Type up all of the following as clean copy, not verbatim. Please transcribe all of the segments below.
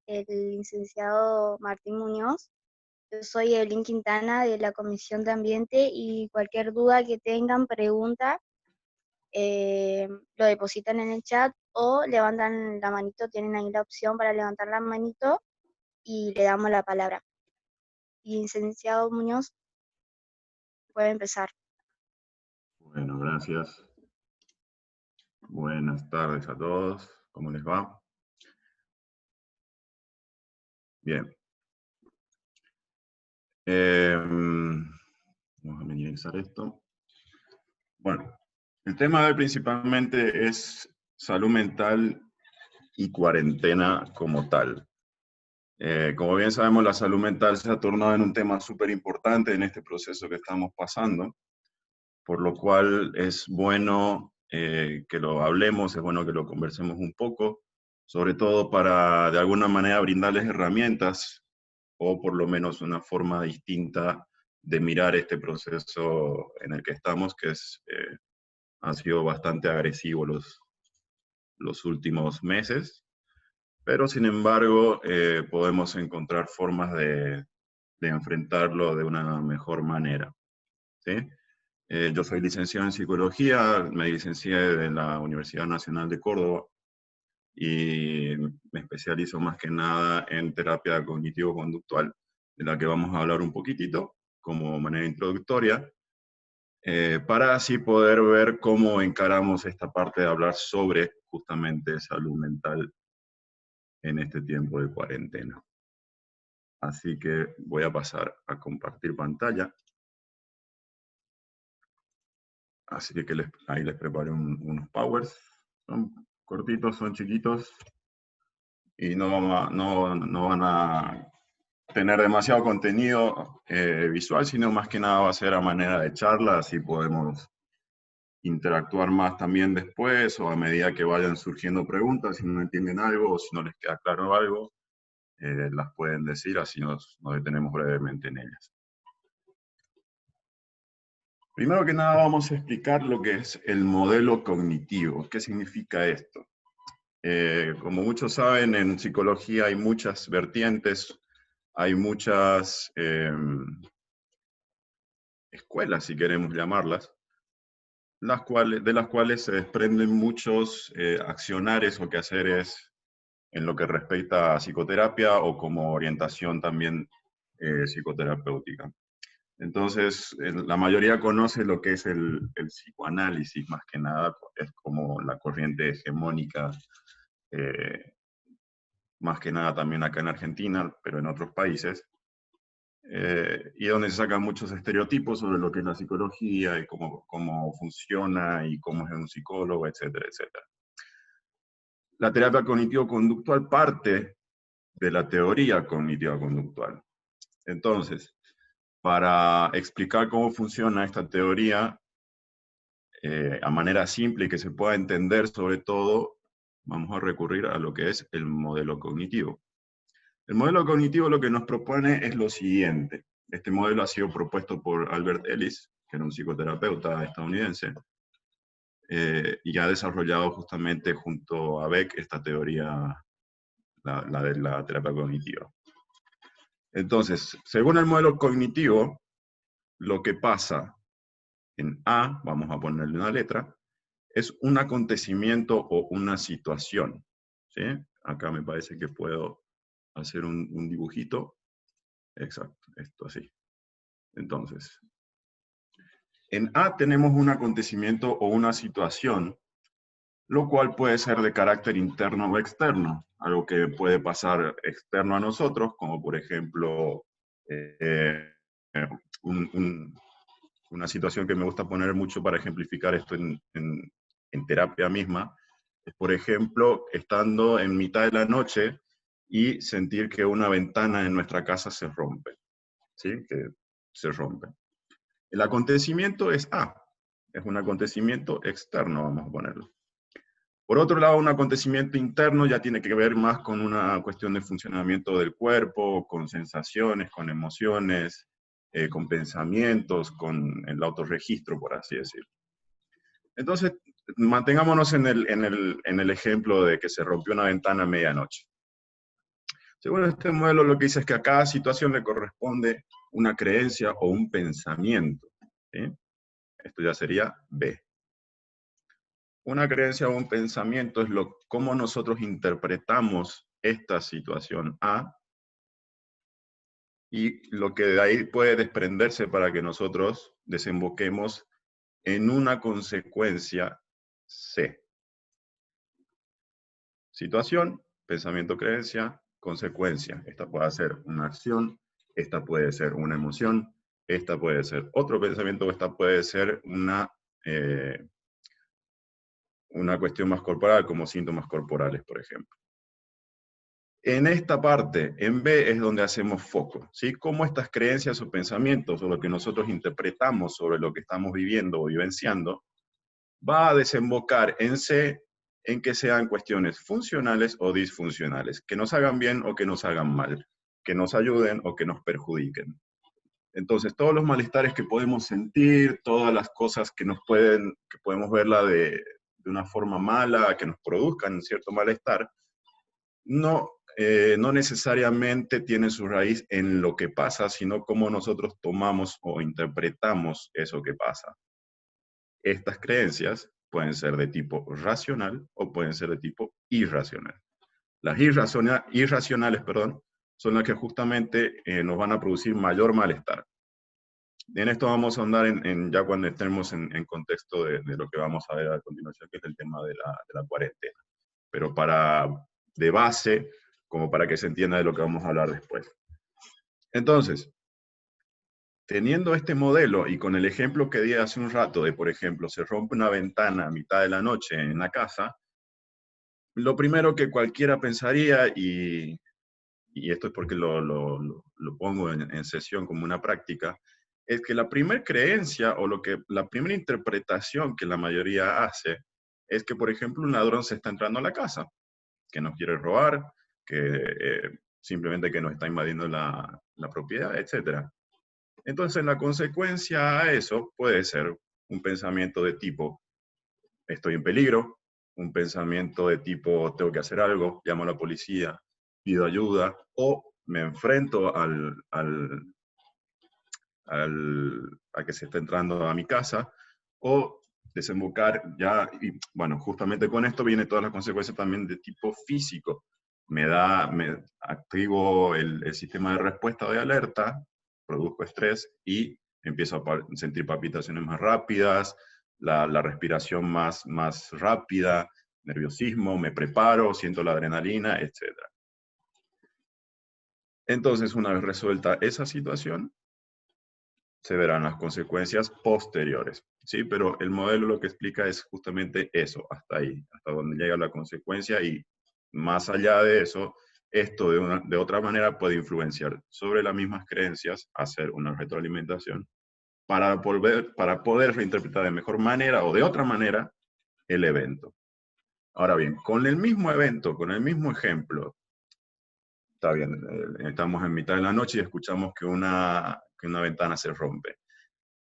el licenciado Martín Muñoz. Yo soy Evelyn Quintana de la Comisión de Ambiente y cualquier duda que tengan, pregunta, lo depositan en el chat o levantan la manito, tienen ahí la opción para levantar la manito y le damos la palabra. Licenciado Muñoz, puede empezar. Bueno, gracias. Buenas tardes a todos. ¿Cómo les va? Bien. Vamos a minimizar esto. Bueno, el tema de hoy principalmente es salud mental y cuarentena como tal. Como bien sabemos, la salud mental se ha tornado en un tema súper importante en este proceso que estamos pasando, por lo cual es bueno que lo hablemos, es bueno que lo conversemos un poco, sobre todo para de alguna manera brindarles herramientas o por lo menos una forma distinta de mirar este proceso en el que estamos, que ha sido bastante agresivo los últimos meses, pero sin embargo podemos encontrar formas de enfrentarlo de una mejor manera, ¿sí? Yo soy licenciado en psicología, me licencié de la Universidad Nacional de Córdoba y me especializo más que nada en terapia cognitivo-conductual, de la que vamos a hablar un poquitito como manera introductoria, para así poder ver cómo encaramos esta parte de hablar sobre justamente salud mental en este tiempo de cuarentena. Así que voy a pasar a compartir pantalla. Así que ahí les preparé unos powers. Son cortitos, son chiquitos y no van a tener demasiado contenido visual, sino más que nada va a ser a manera de charla, así podemos interactuar más también después o a medida que vayan surgiendo preguntas, si no entienden algo o si no les queda claro algo, las pueden decir, así nos detenemos brevemente en ellas. Primero que nada vamos a explicar lo que es el modelo cognitivo. ¿Qué significa esto? Como muchos saben, en psicología hay muchas vertientes, hay muchas escuelas, si queremos llamarlas, de las cuales se desprenden muchos accionares o quehaceres en lo que respecta a psicoterapia o como orientación también psicoterapéutica. Entonces, la mayoría conoce lo que es el psicoanálisis, más que nada, es como la corriente hegemónica, más que nada también acá en Argentina, pero en otros países, y donde se sacan muchos estereotipos sobre lo que es la psicología y cómo funciona y cómo es un psicólogo, etcétera, etcétera. La terapia cognitivo-conductual parte de la teoría cognitiva-conductual. Entonces, para explicar cómo funciona esta teoría a manera simple y que se pueda entender sobre todo, vamos a recurrir a lo que es el modelo cognitivo. El modelo cognitivo lo que nos propone es lo siguiente. Este modelo ha sido propuesto por Albert Ellis, que era un psicoterapeuta estadounidense, y ha desarrollado justamente junto a Beck esta teoría, la de la terapia cognitiva. Entonces, según el modelo cognitivo, lo que pasa en A, vamos a ponerle una letra, es un acontecimiento o una situación, ¿sí? Acá me parece que puedo hacer un dibujito. Exacto, esto así. Entonces, en A tenemos un acontecimiento o una situación, lo cual puede ser de carácter interno o externo, algo que puede pasar externo a nosotros, como por ejemplo, una situación que me gusta poner mucho para ejemplificar esto en terapia misma, es por ejemplo, estando en mitad de la noche y sentir que una ventana en nuestra casa se rompe, ¿sí? Que se rompe. El acontecimiento es A, es un acontecimiento externo, vamos a ponerlo. Por otro lado, un acontecimiento interno ya tiene que ver más con una cuestión de funcionamiento del cuerpo, con sensaciones, con emociones, con pensamientos, con el autorregistro, por así decirlo. Entonces, mantengámonos en el ejemplo de que se rompió una ventana a medianoche. Según este modelo, lo que dice es que a cada situación le corresponde una creencia o un pensamiento. ¿Sí? Esto ya sería B. Una creencia o un pensamiento es cómo nosotros interpretamos esta situación A y lo que de ahí puede desprenderse para que nosotros desemboquemos en una consecuencia C. Situación, pensamiento, creencia, consecuencia. Esta puede ser una acción, esta puede ser una emoción, esta puede ser otro pensamiento, esta puede ser una cuestión más corporal, como síntomas corporales, por ejemplo. En esta parte, en B, es donde hacemos foco, ¿sí? Cómo estas creencias o pensamientos, o lo que nosotros interpretamos sobre lo que estamos viviendo o vivenciando, va a desembocar en C, en que sean cuestiones funcionales o disfuncionales, que nos hagan bien o que nos hagan mal, que nos ayuden o que nos perjudiquen. Entonces, todos los malestares que podemos sentir, todas las cosas que que podemos verla de una forma mala, que nos produzcan cierto malestar, no necesariamente tiene su raíz en lo que pasa, sino cómo nosotros tomamos o interpretamos eso que pasa. Estas creencias pueden ser de tipo racional o pueden ser de tipo irracional. Las irracionales, son las que justamente nos van a producir mayor malestar. En esto vamos a andar ya cuando estemos en contexto de lo que vamos a ver a continuación, que es el tema de la cuarentena. Pero de base, como para que se entienda de lo que vamos a hablar después. Entonces, teniendo este modelo y con el ejemplo que di hace un rato de, por ejemplo, se rompe una ventana a mitad de la noche en la casa, lo primero que cualquiera pensaría, y esto es porque lo pongo en sesión como una práctica, es que la primera creencia o la primera interpretación que la mayoría hace es que, por ejemplo, un ladrón se está entrando a la casa, que nos quiere robar, que simplemente que nos está invadiendo la propiedad, etc. Entonces, la consecuencia a eso puede ser un pensamiento de tipo, estoy en peligro, un pensamiento de tipo, tengo que hacer algo, llamo a la policía, pido ayuda, o me enfrento a que se está entrando a mi casa, o desembocar ya, y bueno, justamente con esto viene todas las consecuencias también de tipo físico. Me activo el sistema de respuesta de alerta, produzco estrés y empiezo a sentir palpitaciones más rápidas, la respiración más rápida, nerviosismo, me preparo, siento la adrenalina, etc. Entonces, una vez resuelta esa situación, se verán las consecuencias posteriores, ¿sí? Pero el modelo lo que explica es justamente eso, hasta ahí, hasta donde llega la consecuencia y más allá de eso, esto de otra manera puede influenciar sobre las mismas creencias, hacer una retroalimentación para poder reinterpretar de mejor manera o de otra manera el evento. Ahora bien, con el mismo evento, con el mismo ejemplo, está bien, estamos en mitad de la noche y escuchamos que una ventana se rompe.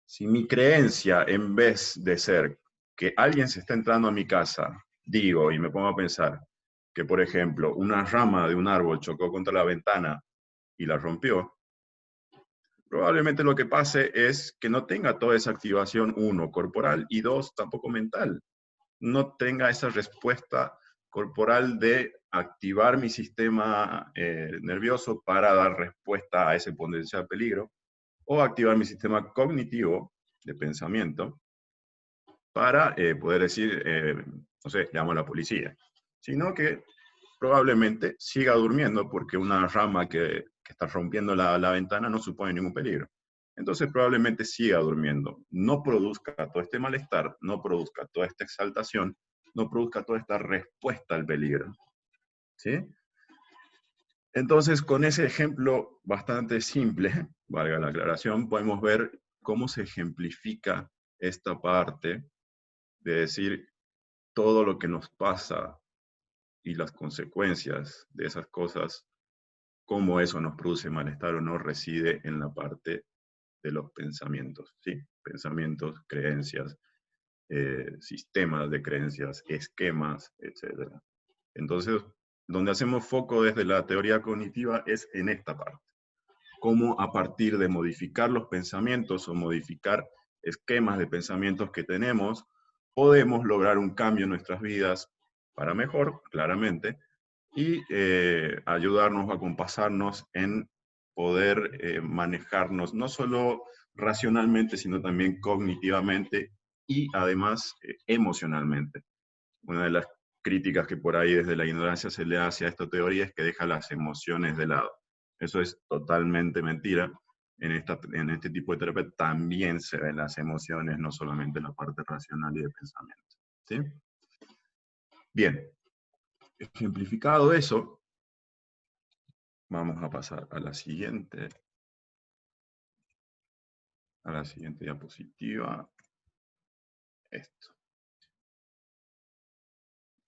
Si mi creencia, en vez de ser que alguien se está entrando a mi casa, digo y me pongo a pensar que, por ejemplo, una rama de un árbol chocó contra la ventana y la rompió, probablemente lo que pase es que no tenga toda esa activación, uno, corporal, y dos, tampoco mental. No tenga esa respuesta corporal de activar mi sistema nervioso para dar respuesta a ese potencial peligro, o activar mi sistema cognitivo de pensamiento para poder decir, no sé, llamo a la policía, sino que probablemente siga durmiendo porque una rama que está rompiendo la ventana no supone ningún peligro. Entonces probablemente siga durmiendo, no produzca todo este malestar, no produzca toda esta exaltación, no produzca toda esta respuesta al peligro. ¿Sí? Entonces, con ese ejemplo bastante simple, valga la aclaración, podemos ver cómo se ejemplifica esta parte de decir todo lo que nos pasa y las consecuencias de esas cosas, cómo eso nos produce malestar o no, reside en la parte de los pensamientos, ¿sí? Pensamientos, creencias, sistemas de creencias, esquemas, etc. Entonces, donde hacemos foco desde la teoría cognitiva es en esta parte. Cómo a partir de modificar los pensamientos o modificar esquemas de pensamientos que tenemos, podemos lograr un cambio en nuestras vidas para mejor, claramente, y ayudarnos a acompasarnos en poder manejarnos no solo racionalmente, sino también cognitivamente y además emocionalmente. Una de las críticas que por ahí desde la ignorancia se le hace a esta teoría es que deja las emociones de lado. Eso es totalmente mentira. En este tipo de terapia también se ven las emociones, no solamente la parte racional y de pensamiento. ¿Sí? Bien, ejemplificado eso, vamos a pasar a la siguiente diapositiva. Esto.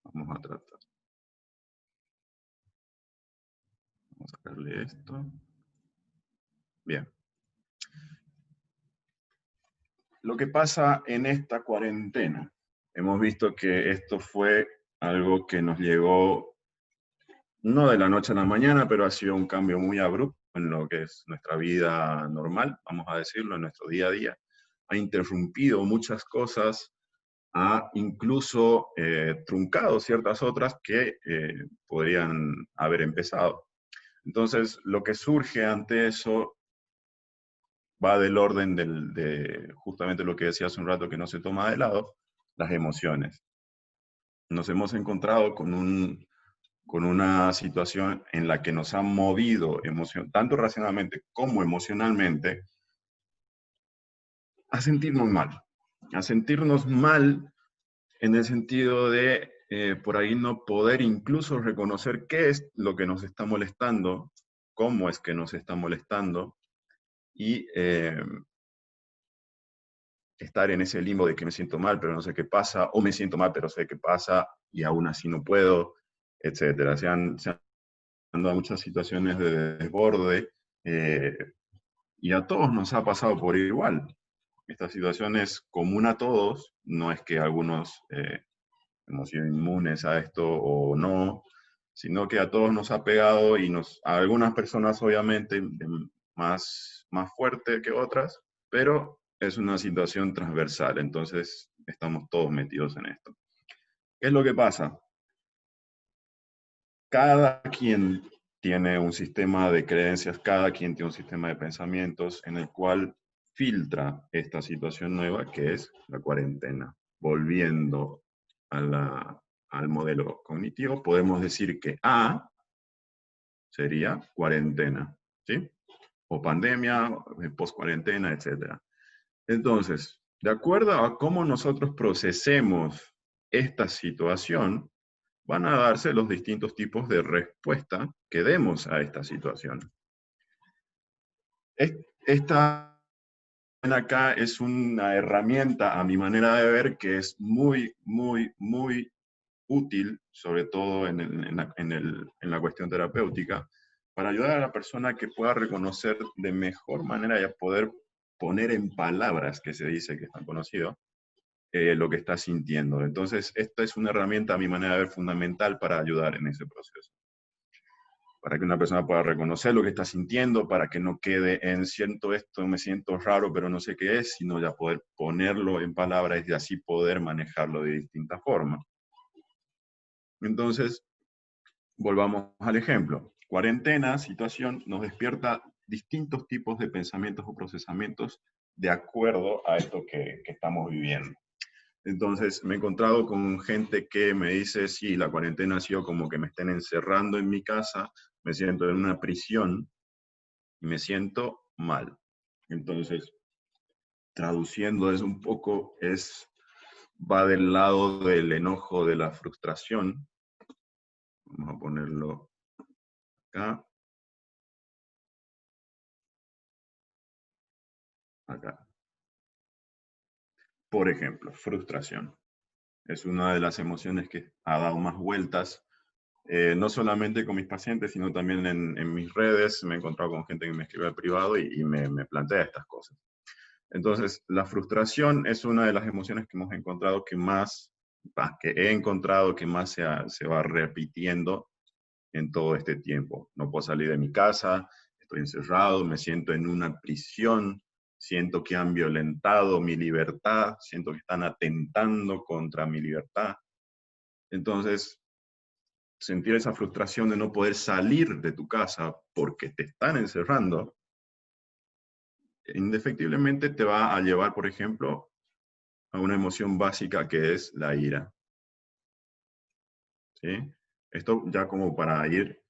Vamos a tratar. Vamos a sacarle esto. Bien. Lo que pasa en esta cuarentena, hemos visto que esto fue algo que nos llegó no de la noche a la mañana, pero ha sido un cambio muy abrupto en lo que es nuestra vida normal, vamos a decirlo, en nuestro día a día. Ha interrumpido muchas cosas, ha incluso truncado ciertas otras que podrían haber empezado. Entonces, lo que surge ante eso va del orden de justamente lo que decía hace un rato, que no se toma de lado, las emociones. Nos hemos encontrado con una situación en la que nos han movido tanto racionalmente como emocionalmente a sentirnos mal. A sentirnos mal en el sentido de por ahí no poder incluso reconocer qué es lo que nos está molestando, cómo es que nos está molestando, y estar en ese limbo de que me siento mal, pero no sé qué pasa, o me siento mal, pero sé qué pasa, y aún así no puedo, etc. Se han dado muchas situaciones de desborde, eh, y a todos nos ha pasado por igual. Esta situación es común a todos, no es que algunos hemos sido inmunes a esto o no, sino que a todos nos ha pegado y a algunas personas obviamente más fuerte que otras, pero es una situación transversal, entonces estamos todos metidos en esto. ¿Qué es lo que pasa? Cada quien tiene un sistema de creencias, cada quien tiene un sistema de pensamientos en el cual filtra esta situación nueva que es la cuarentena. Volviendo al modelo cognitivo, podemos decir que A sería cuarentena, ¿sí? O pandemia, post-cuarentena, etc. Entonces, de acuerdo a cómo nosotros procesemos esta situación, van a darse los distintos tipos de respuesta que demos a esta situación. Esta acá es una herramienta, a mi manera de ver, que es muy, muy, muy útil, sobre todo en la cuestión terapéutica, para ayudar a la persona que pueda reconocer de mejor manera y a poder poner en palabras, que se dice que es tan conocido, lo que está sintiendo. Entonces, esta es una herramienta, a mi manera de ver, fundamental para ayudar en ese proceso. Para que una persona pueda reconocer lo que está sintiendo, para que no quede en siento esto, me siento raro, pero no sé qué es, sino ya poder ponerlo en palabras y así poder manejarlo de distintas formas. Entonces, volvamos al ejemplo. Cuarentena, situación, nos despierta distintos tipos de pensamientos o procesamientos de acuerdo a esto que estamos viviendo. Entonces, me he encontrado con gente que me dice, sí, la cuarentena ha sido como que me estén encerrando en mi casa, me siento en una prisión y me siento mal. Entonces, traduciendo eso un poco, va del lado del enojo, de la frustración. Vamos a ponerlo acá. Acá. Por ejemplo, frustración. Es una de las emociones que ha dado más vueltas, no solamente con mis pacientes, sino también en mis redes. Me he encontrado con gente que me escribe al privado y me plantea estas cosas. Entonces, la frustración es una de las emociones que hemos encontrado que he encontrado que más se va repitiendo en todo este tiempo. No puedo salir de mi casa, estoy encerrado, me siento en una prisión, siento que han violentado mi libertad, siento que están atentando contra mi libertad. Entonces, sentir esa frustración de no poder salir de tu casa porque te están encerrando, indefectiblemente te va a llevar, por ejemplo, a una emoción básica que es la ira. ¿Sí? Esto ya como para ir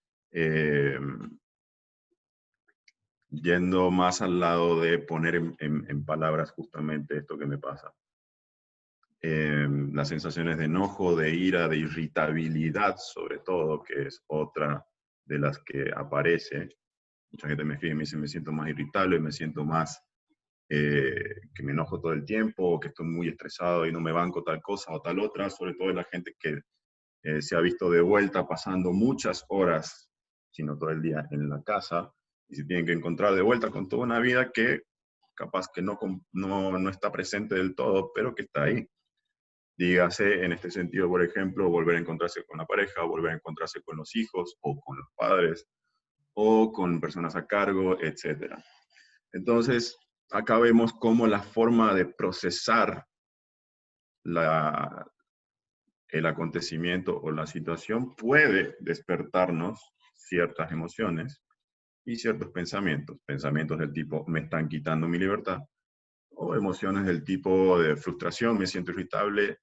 yendo más al lado de poner en palabras justamente esto que me pasa. Las sensaciones de enojo, de ira, de irritabilidad, sobre todo, que es otra de las que aparece. Mucha gente me escribe y me dice, me siento más irritable, me siento más que me enojo todo el tiempo, que estoy muy estresado y no me banco tal cosa o tal otra, sobre todo la gente que se ha visto de vuelta pasando muchas horas, sino todo el día en la casa, y se tienen que encontrar de vuelta con toda una vida que capaz que no está presente del todo, pero que está ahí. Dígase, en este sentido, por ejemplo, volver a encontrarse con la pareja, volver a encontrarse con los hijos, o con los padres, o con personas a cargo, etc. Entonces, acá vemos cómo la forma de procesar el acontecimiento o la situación puede despertarnos ciertas emociones y ciertos pensamientos. Pensamientos del tipo, me están quitando mi libertad, o emociones del tipo de frustración, me siento irritable,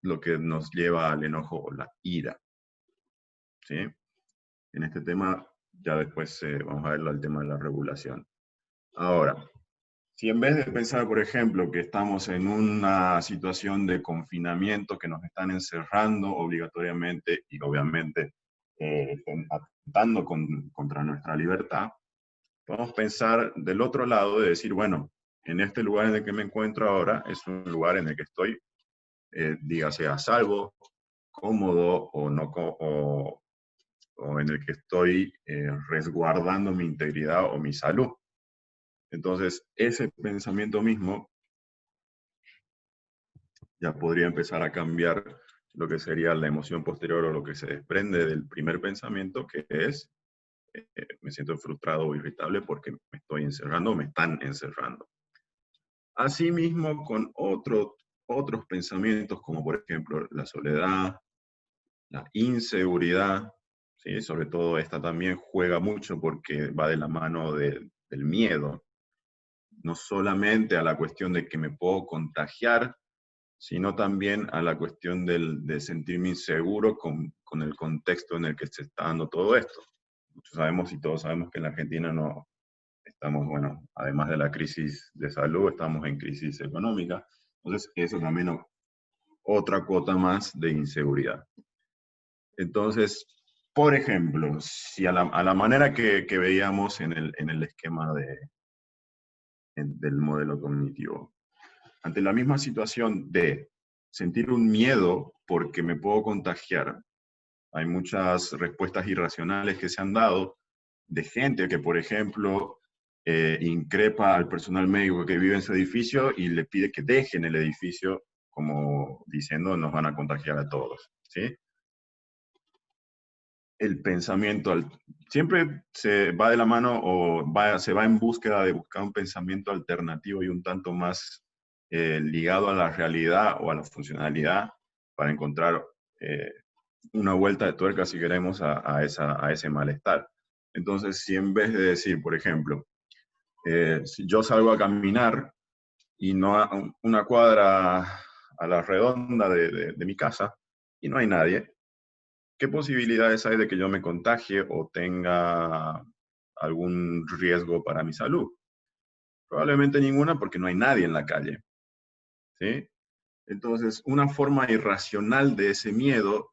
lo que nos lleva al enojo o la ira. ¿Sí? En este tema, ya después vamos a verlo al tema de la regulación. Ahora, si en vez de pensar, por ejemplo, que estamos en una situación de confinamiento, que nos están encerrando obligatoriamente y obviamente atentando contra nuestra libertad, podemos pensar del otro lado de decir, bueno, en este lugar en el que me encuentro ahora es un lugar en el que estoy, dígase, a salvo, cómodo o, no, o en el que estoy resguardando mi integridad o mi salud. Entonces, ese pensamiento mismo ya podría empezar a cambiar lo que sería la emoción posterior o lo que se desprende del primer pensamiento, que es, me siento frustrado o irritable porque me estoy encerrando o me están encerrando. Asimismo, con otros pensamientos, como por ejemplo la soledad, la inseguridad, ¿sí? Sobre todo esta también juega mucho porque va de la mano del miedo, no solamente a la cuestión de que me puedo contagiar, sino también a la cuestión de sentirme inseguro con el contexto en el que se está dando todo esto. Muchos sabemos y todos sabemos que en la Argentina no estamos, bueno, además de la crisis de salud, estamos en crisis económica. Entonces, eso también es otra cuota más de inseguridad. Entonces, por ejemplo, si a la manera que veíamos en el esquema del modelo cognitivo, ante la misma situación de sentir un miedo porque me puedo contagiar, hay muchas respuestas irracionales que se han dado de gente que, por ejemplo, increpa al personal médico que vive en su edificio y le pide que dejen el edificio, como diciendo nos van a contagiar a todos, ¿sí? El pensamiento, siempre se va de la mano o se va en búsqueda de buscar un pensamiento alternativo y un tanto más ligado a la realidad o a la funcionalidad para encontrar una vuelta de tuerca, si queremos, a ese malestar. Entonces, si en vez de decir, por ejemplo, si yo salgo a caminar y no a una cuadra a la redonda de mi casa y no hay nadie, ¿qué posibilidades hay de que yo me contagie o tenga algún riesgo para mi salud? Probablemente ninguna porque no hay nadie en la calle, ¿sí? Entonces, una forma irracional de ese miedo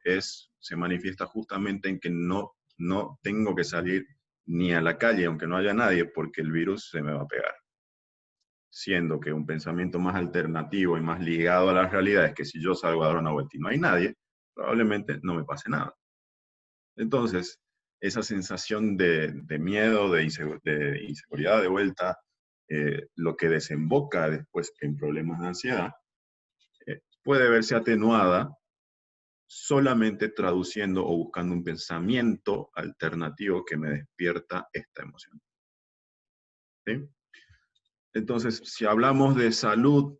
se manifiesta justamente en que no tengo que salir ni a la calle, aunque no haya nadie, porque el virus se me va a pegar. Siendo que un pensamiento más alternativo y más ligado a la realidad es que si yo salgo a dar una vuelta y no hay nadie, probablemente no me pase nada. Entonces, esa sensación de miedo, de inseguridad de vuelta, lo que desemboca después en problemas de ansiedad, puede verse atenuada solamente traduciendo o buscando un pensamiento alternativo que me despierta esta emoción. ¿Sí? Entonces, si hablamos de salud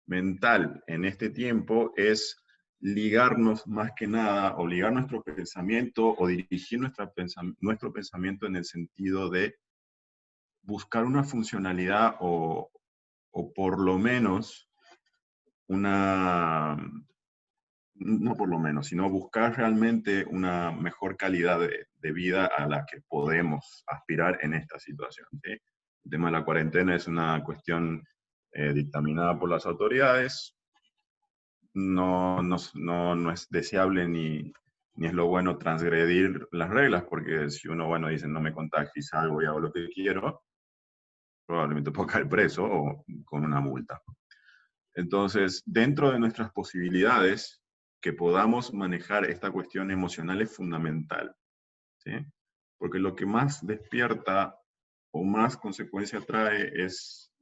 mental en este tiempo, es ligarnos más que nada, o ligar nuestro pensamiento, o dirigir nuestro pensamiento en el sentido de buscar una funcionalidad o por lo menos una, no por lo menos, sino buscar realmente una mejor calidad de vida a la que podemos aspirar en esta situación. ¿Sí? El tema de la cuarentena es una cuestión dictaminada por las autoridades. No es deseable ni es lo bueno transgredir las reglas, porque si uno, bueno, dice no me contagio y salgo y hago lo que quiero, probablemente puedo caer preso o con una multa. Entonces, dentro de nuestras posibilidades, que podamos manejar esta cuestión emocional es fundamental, ¿sí? Porque lo que más despierta o más consecuencia trae es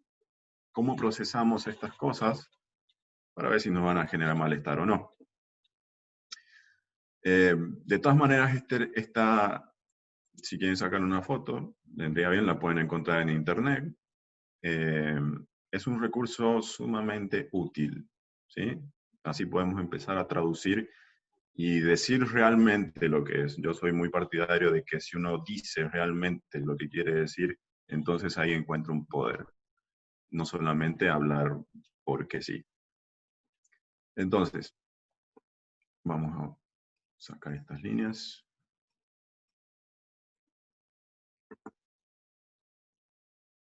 cómo procesamos estas cosas para ver si nos van a generar malestar o no. De todas maneras, si quieren sacar una foto, vendría bien, la pueden encontrar en internet. Es un recurso sumamente útil, ¿sí? Así podemos empezar a traducir y decir realmente lo que es. Yo soy muy partidario de que si uno dice realmente lo que quiere decir, entonces ahí encuentra un poder. No solamente hablar porque sí. Entonces, vamos a sacar estas líneas.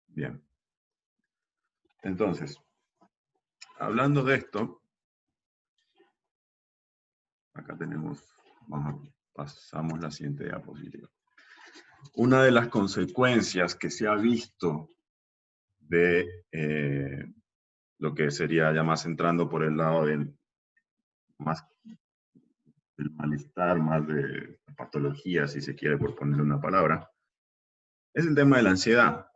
Bien. Entonces, hablando de esto, acá pasamos la siguiente diapositiva. Una de las consecuencias que se ha visto de lo que sería ya más entrando por el lado del malestar, más de patología, si se quiere, por ponerle una palabra, es el tema de la ansiedad.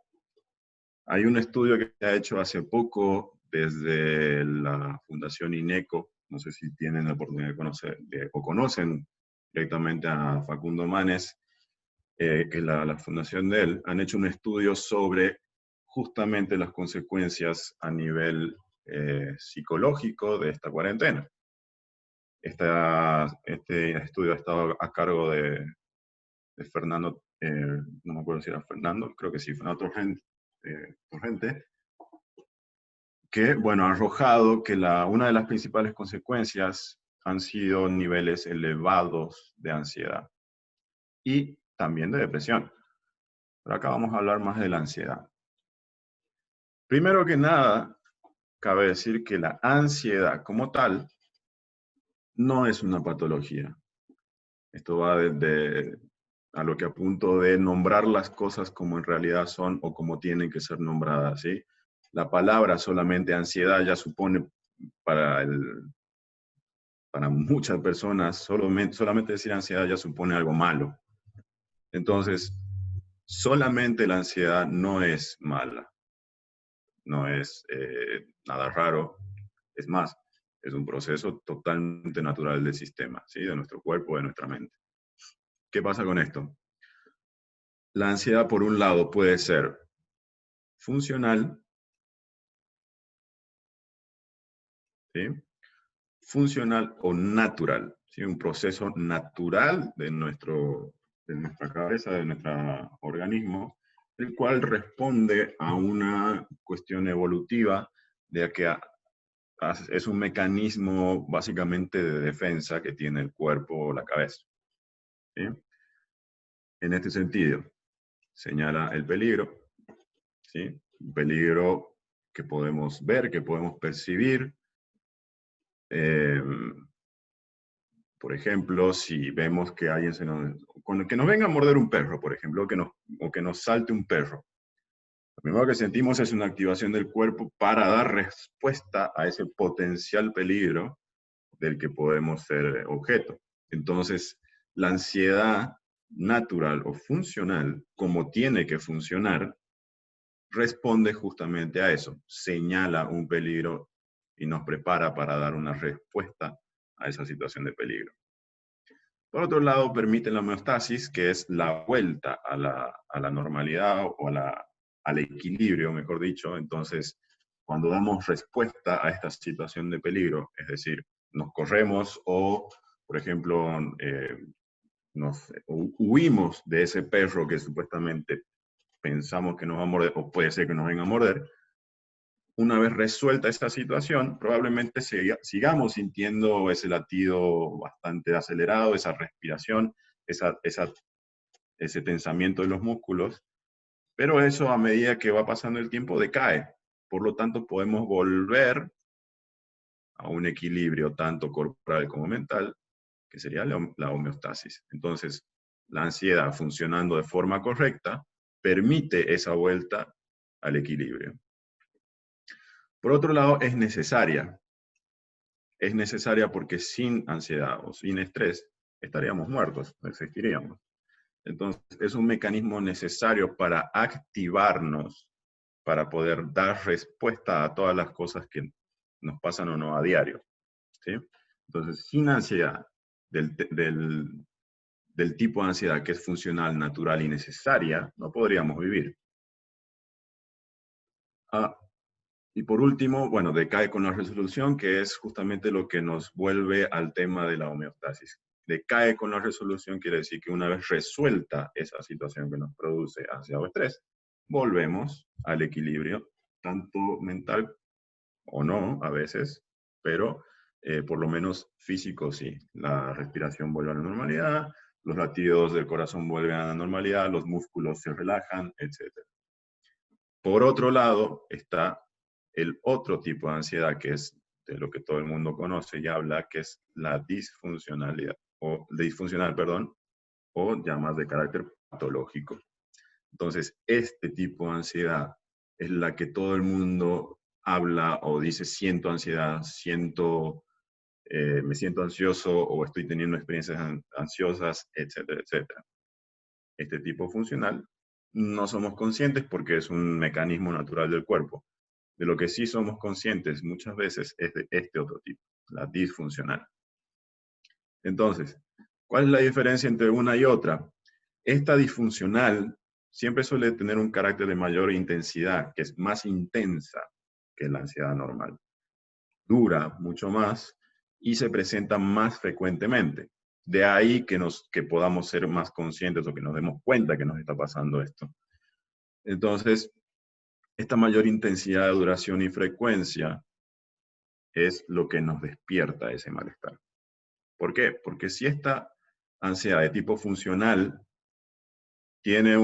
Hay un estudio que se ha hecho hace poco desde la Fundación INECO, no sé si tienen la oportunidad de conocer o conocen directamente a Facundo Manes, que es la fundación de él, han hecho un estudio sobre justamente las consecuencias a nivel psicológico de esta cuarentena. Este estudio ha estado a cargo de Fernando, no me acuerdo si era Fernando, creo que sí, Fernando Torrente, que, bueno, ha arrojado que una de las principales consecuencias han sido niveles elevados de ansiedad y también de depresión. Pero acá vamos a hablar más de la ansiedad. Primero que nada, cabe decir que la ansiedad como tal no es una patología. Esto va desde a lo que apunto de nombrar las cosas como en realidad son o como tienen que ser nombradas, ¿sí? La palabra solamente ansiedad ya supone para muchas personas, solamente decir ansiedad ya supone algo malo. Entonces, solamente la ansiedad no es mala, no es nada raro, es más, es un proceso totalmente natural del sistema, ¿sí? De nuestro cuerpo, de nuestra mente. ¿Qué pasa con esto? La ansiedad, por un lado, puede ser funcional, ¿sí? Funcional o natural, ¿sí? Un proceso natural de nuestra cabeza, de nuestro organismo, el cual responde a una cuestión evolutiva de que es un mecanismo básicamente de defensa que tiene el cuerpo o la cabeza, ¿sí? En este sentido, señala el peligro, ¿sí? Un peligro que podemos ver, que podemos percibir. Por ejemplo, si vemos que alguien que nos venga a morder un perro, por ejemplo, o que nos salte un perro. Lo primero que sentimos es una activación del cuerpo para dar respuesta a ese potencial peligro del que podemos ser objeto. Entonces, la ansiedad natural o funcional, como tiene que funcionar, responde justamente a eso, señala un peligro y nos prepara para dar una respuesta a esa situación de peligro. Por otro lado, permite la homeostasis, que es la vuelta a la normalidad o al equilibrio, mejor dicho. Entonces, cuando damos respuesta a esta situación de peligro, es decir, nos corremos o, por ejemplo, huimos de ese perro que supuestamente pensamos que nos va a morder, o puede ser que nos venga a morder, una vez resuelta esa situación, probablemente sigamos sintiendo ese latido bastante acelerado, esa respiración, ese tensamiento de los músculos, pero eso a medida que va pasando el tiempo decae. Por lo tanto, podemos volver a un equilibrio tanto corporal como mental, que sería la homeostasis. Entonces, la ansiedad funcionando de forma correcta permite esa vuelta al equilibrio. Por otro lado, es necesaria. Es necesaria porque sin ansiedad o sin estrés estaríamos muertos, no existiríamos. Entonces, es un mecanismo necesario para activarnos, para poder dar respuesta a todas las cosas que nos pasan o no a diario, ¿sí? Entonces, sin ansiedad, del tipo de ansiedad que es funcional, natural y necesaria, no podríamos vivir. Y por último, bueno, decae con la resolución, que es justamente lo que nos vuelve al tema de la homeostasis. Decae con la resolución quiere decir que una vez resuelta esa situación que nos produce ansiedad o estrés, volvemos al equilibrio, tanto mental o no, a veces, pero por lo menos físico sí. La respiración vuelve a la normalidad, los latidos del corazón vuelven a la normalidad, los músculos se relajan, etc. Por otro lado, está el otro tipo de ansiedad, que es de lo que todo el mundo conoce y habla, que es la disfuncionalidad, o ya más de carácter patológico. Entonces, este tipo de ansiedad es la que todo el mundo habla o dice siento ansiedad, me siento ansioso o estoy teniendo experiencias ansiosas, etcétera, etcétera. Este tipo funcional no somos conscientes porque es un mecanismo natural del cuerpo. De lo que sí somos conscientes muchas veces es de este otro tipo, la disfuncional. Entonces, ¿cuál es la diferencia entre una y otra? Esta disfuncional siempre suele tener un carácter de mayor intensidad, que es más intensa que la ansiedad normal. Dura mucho más y se presenta más frecuentemente. De ahí que podamos ser más conscientes o que nos demos cuenta que nos está pasando esto. Entonces, esta mayor intensidad de duración y frecuencia es lo que nos despierta ese malestar. ¿Por qué? Porque si esta ansiedad de tipo funcional tiene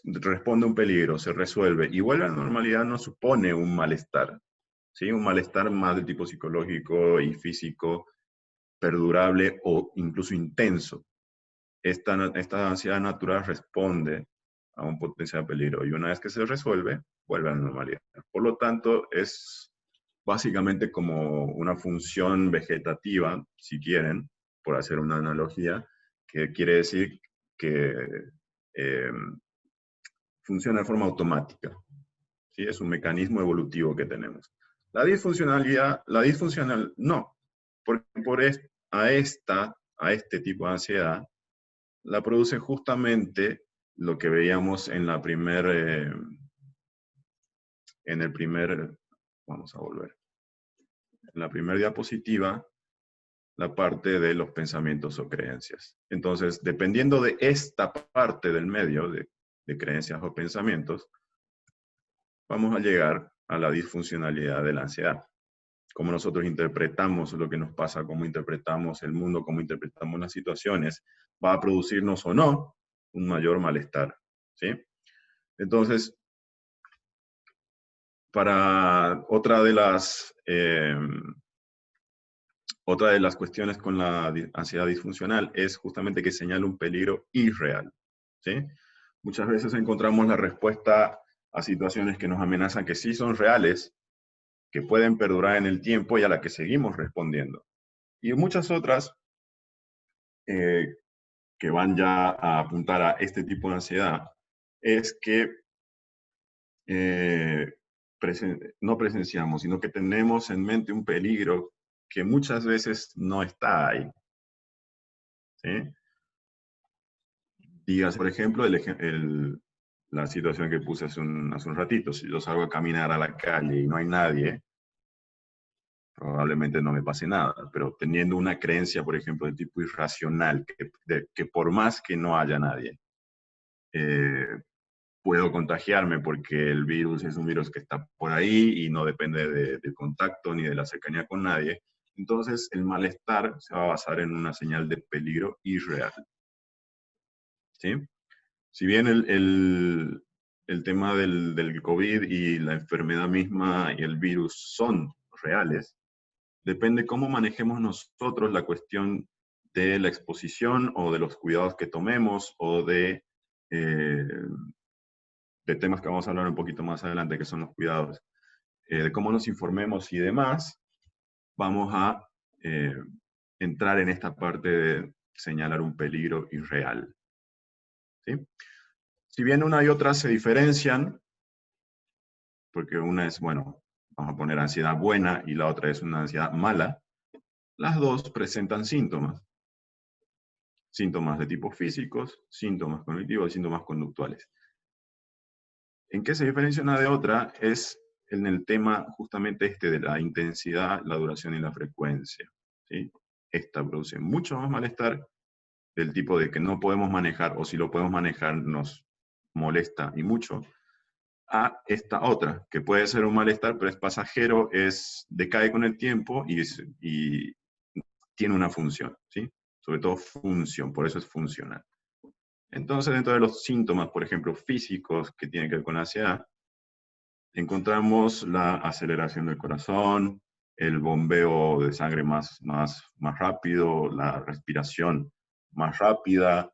responde a un peligro, se resuelve y vuelve a la normalidad, no supone un malestar, ¿sí? Un malestar más de tipo psicológico y físico, perdurable o incluso intenso. Esta ansiedad natural responde a un potencial peligro y una vez que se resuelve, vuelve a la normalidad. Por lo tanto, es básicamente como una función vegetativa, si quieren, por hacer una analogía, que quiere decir que eh, funciona de forma automática. ¿Sí? Es un mecanismo evolutivo que tenemos. La disfuncional no, porque a este tipo de ansiedad la produce justamente lo que veíamos en vamos a volver, en la primera diapositiva, la parte de los pensamientos o creencias. Entonces, dependiendo de esta parte del medio, de creencias o pensamientos, vamos a llegar a la disfuncionalidad de la ansiedad. Cómo nosotros interpretamos lo que nos pasa, cómo interpretamos el mundo, cómo interpretamos las situaciones, va a producirnos o no un mayor malestar, ¿sí? Entonces, para otra de las cuestiones con la ansiedad disfuncional es justamente que señala un peligro irreal, ¿sí? Muchas veces encontramos la respuesta a situaciones que nos amenazan que sí son reales, que pueden perdurar en el tiempo y a la que seguimos respondiendo. Y muchas otras que van ya a apuntar a este tipo de ansiedad es que no presenciamos, sino que tenemos en mente un peligro que muchas veces no está ahí. ¿Sí? Digas, por ejemplo, la situación que puse hace un ratito. Si yo salgo a caminar a la calle y no hay nadie, probablemente no me pase nada. Pero teniendo una creencia, por ejemplo, de tipo irracional, que por más que no haya nadie, eh, puedo contagiarme porque el virus es un virus que está por ahí y no depende del contacto ni de la cercanía con nadie, entonces el malestar se va a basar en una señal de peligro irreal. ¿Sí? Si bien el tema del COVID y la enfermedad misma y el virus son reales, depende cómo manejemos nosotros la cuestión de la exposición o de los cuidados que tomemos o eh, de temas que vamos a hablar un poquito más adelante, que son los cuidados, de cómo nos informemos y demás, vamos a eh, entrar en esta parte de señalar un peligro irreal. ¿Sí? Si bien una y otra se diferencian, porque una es, bueno, vamos a poner ansiedad buena y la otra es una ansiedad mala, las dos presentan síntomas. Síntomas de tipo físicos, síntomas cognitivos, síntomas conductuales. ¿En qué se diferencia una de otra? Es en el tema justamente este de la intensidad, la duración y la frecuencia. ¿Sí? Esta produce mucho más malestar del tipo de que no podemos manejar, o si lo podemos manejar nos molesta y mucho, a esta otra, que puede ser un malestar, pero es pasajero, decae con el tiempo y tiene una función, ¿sí? Sobre todo función, por eso es funcional. Entonces, dentro de los síntomas, por ejemplo, físicos que tienen que ver con la ansiedad, encontramos la aceleración del corazón, el bombeo de sangre más rápido, la respiración más rápida,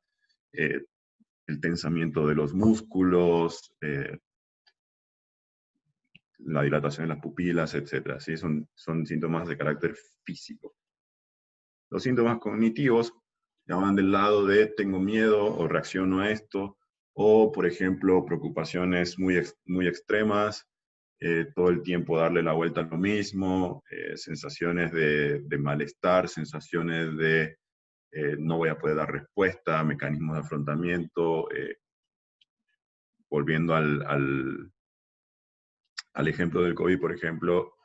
el tensamiento de los músculos, la dilatación de las pupilas, etc. ¿Sí? Son síntomas de carácter físico. Los síntomas cognitivos ya van del lado de tengo miedo o reacciono a esto, o por ejemplo preocupaciones muy extremas, todo el tiempo darle la vuelta a lo mismo, sensaciones de malestar, sensaciones de no voy a poder dar respuesta, mecanismos de afrontamiento, volviendo al ejemplo del COVID, por ejemplo,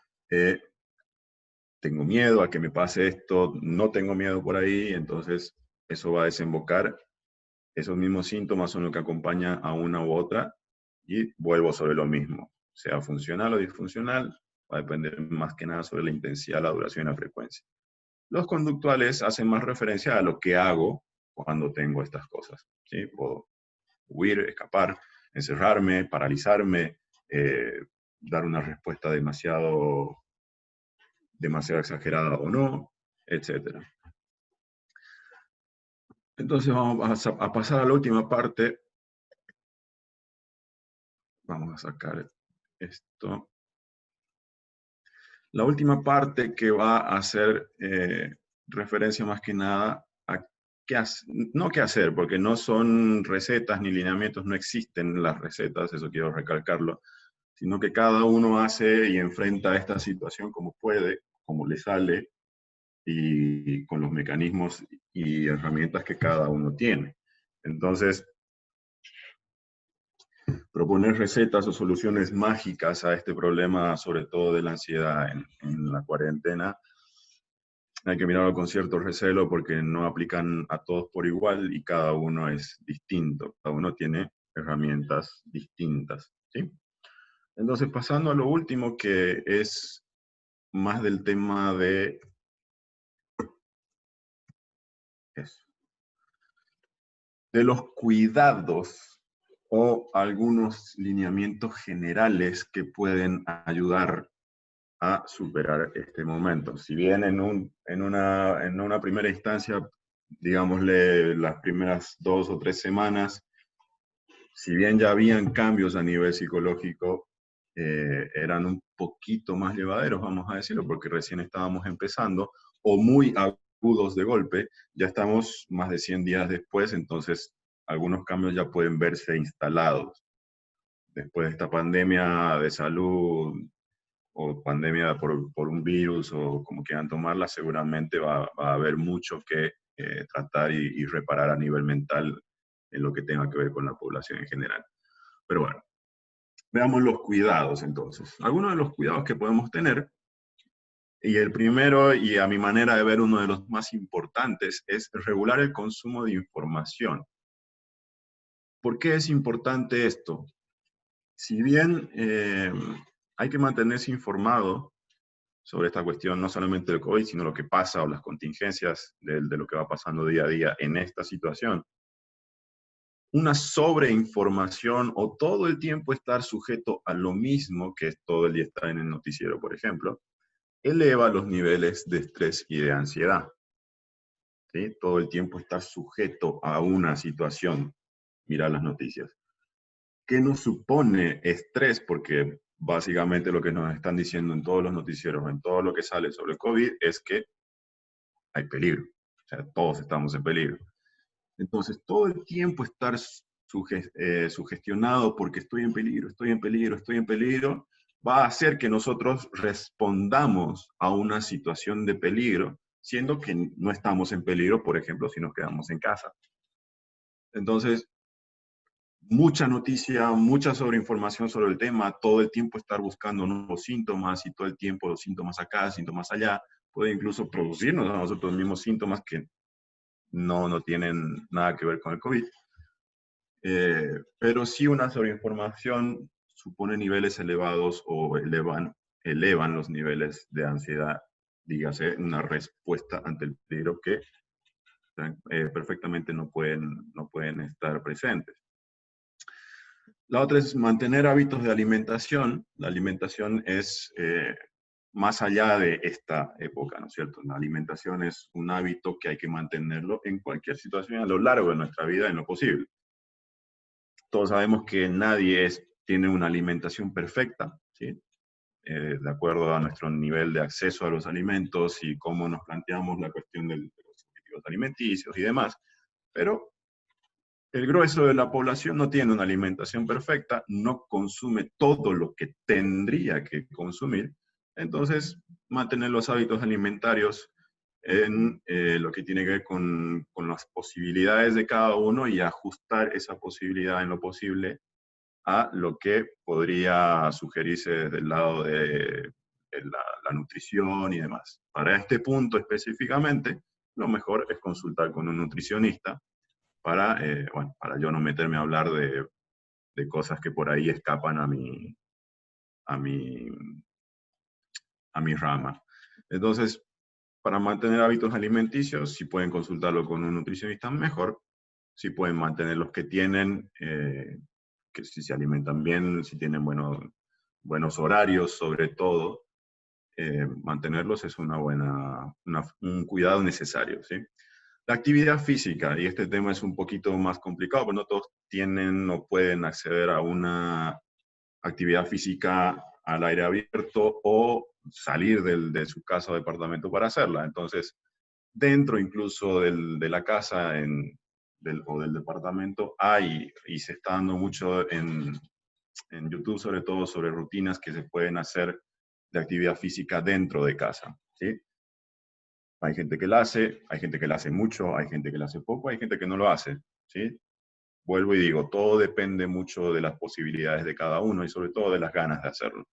tengo miedo a que me pase esto, no tengo miedo por ahí, entonces eso va a desembocar, esos mismos síntomas son lo que acompaña a una u otra, y vuelvo sobre lo mismo, sea funcional o disfuncional, va a depender más que nada sobre la intensidad, la duración y la frecuencia. Los conductuales hacen más referencia a lo que hago cuando tengo estas cosas, ¿sí? Puedo huir, escapar, encerrarme, paralizarme, dar una respuesta demasiado exagerada o no, etc. Entonces vamos a pasar a la última parte. Vamos a sacar esto. La última parte que va a hacer referencia más que nada a no qué hacer, porque no son recetas ni lineamientos, no existen las recetas, eso quiero recalcarlo, sino que cada uno hace y enfrenta esta situación como puede, como le sale, y con los mecanismos y herramientas que cada uno tiene. Entonces, proponer recetas o soluciones mágicas a este problema, sobre todo de la ansiedad en la cuarentena, hay que mirarlo con cierto recelo porque no aplican a todos por igual y cada uno es distinto, cada uno tiene herramientas distintas, ¿sí? Entonces, pasando a lo último, que es más del tema de eso, de los cuidados o algunos lineamientos generales que pueden ayudar a superar este momento. Si bien en una primera instancia, digámosle las primeras 2 o 3 semanas, si bien ya habían cambios a nivel psicológico, eran un poquito más llevaderos, vamos a decirlo, porque recién estábamos empezando, o muy agudos de golpe, ya estamos más de 100 días después, entonces algunos cambios ya pueden verse instalados. Después de esta pandemia de salud o pandemia por un virus, o como quieran tomarla, seguramente va a haber mucho que tratar y reparar a nivel mental en lo que tenga que ver con la población en general. Pero bueno, veamos los cuidados entonces. Algunos de los cuidados que podemos tener, y el primero, y a mi manera de ver uno de los más importantes, es regular el consumo de información. ¿Por qué es importante esto? Si bien hay que mantenerse informado sobre esta cuestión, no solamente del COVID, sino lo que pasa o las contingencias de lo que va pasando día a día en esta situación, una sobreinformación o todo el tiempo estar sujeto a lo mismo, que es todo el día estar en el noticiero, por ejemplo, eleva los niveles de estrés y de ansiedad. ¿Sí? Todo el tiempo estar sujeto a una situación, mirar las noticias. ¿Qué nos supone estrés? Porque básicamente lo que nos están diciendo en todos los noticieros, en todo lo que sale sobre COVID, es que hay peligro. O sea, todos estamos en peligro. Entonces, todo el tiempo estar sugestionado porque estoy en peligro, estoy en peligro, estoy en peligro, va a hacer que nosotros respondamos a una situación de peligro, siendo que no estamos en peligro, por ejemplo, si nos quedamos en casa. Entonces, mucha noticia, mucha sobreinformación sobre el tema, todo el tiempo estar buscando nuevos síntomas y todo el tiempo los síntomas acá, síntomas allá, puede incluso producirnos a nosotros mismos síntomas que no tienen nada que ver con el COVID. Pero sí una sobreinformación supone niveles elevados o elevan los niveles de ansiedad, dígase, una respuesta ante el peligro que perfectamente no pueden estar presentes. La otra es mantener hábitos de alimentación. La alimentación es más allá de esta época, ¿no es cierto? La alimentación es un hábito que hay que mantenerlo en cualquier situación a lo largo de nuestra vida en lo posible. Todos sabemos que nadie tiene una alimentación perfecta, ¿sí? De acuerdo a nuestro nivel de acceso a los alimentos y cómo nos planteamos la cuestión de los objetivos alimenticios y demás. Pero el grueso de la población no tiene una alimentación perfecta, no consume todo lo que tendría que consumir, entonces mantener los hábitos alimentarios en lo que tiene que ver con las posibilidades de cada uno y ajustar esa posibilidad en lo posible a lo que podría sugerirse desde el lado de la nutrición y demás. Para este punto específicamente, lo mejor es consultar con un nutricionista para yo no meterme a hablar de cosas que por ahí escapan a mi, a mi rama. Entonces, para mantener hábitos alimenticios, si pueden consultarlo con un nutricionista, mejor. Si pueden mantener los que tienen, que si se alimentan bien, si tienen buenos horarios, sobre todo, mantenerlos es un cuidado necesario, ¿sí? La actividad física, y este tema es un poquito más complicado, pero no todos tienen o pueden acceder a una actividad física al aire abierto o salir de su casa o departamento para hacerla. Entonces, dentro incluso de la casa o del departamento hay, y se está dando mucho en YouTube, sobre todo sobre rutinas que se pueden hacer de actividad física dentro de casa, ¿sí? Hay gente que la hace, hay gente que la hace mucho, hay gente que la hace poco, hay gente que no lo hace, ¿sí? Vuelvo y digo, todo depende mucho de las posibilidades de cada uno y sobre todo de las ganas de hacerlo.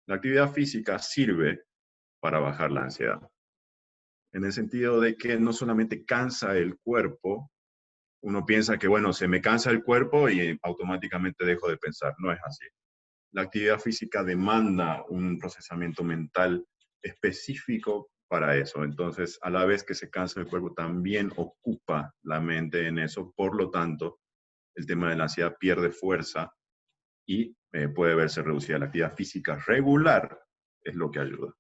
La actividad física sirve para bajar la ansiedad, en el sentido de que no solamente cansa el cuerpo, uno piensa que, bueno, se me cansa el cuerpo y automáticamente dejo de pensar. No es así. La actividad física demanda un procesamiento mental específico para eso. Entonces, a la vez que se cansa el cuerpo, también ocupa la mente en eso. Por lo tanto, el tema de la ansiedad pierde fuerza y puede verse reducida. La actividad física regular es lo que ayuda.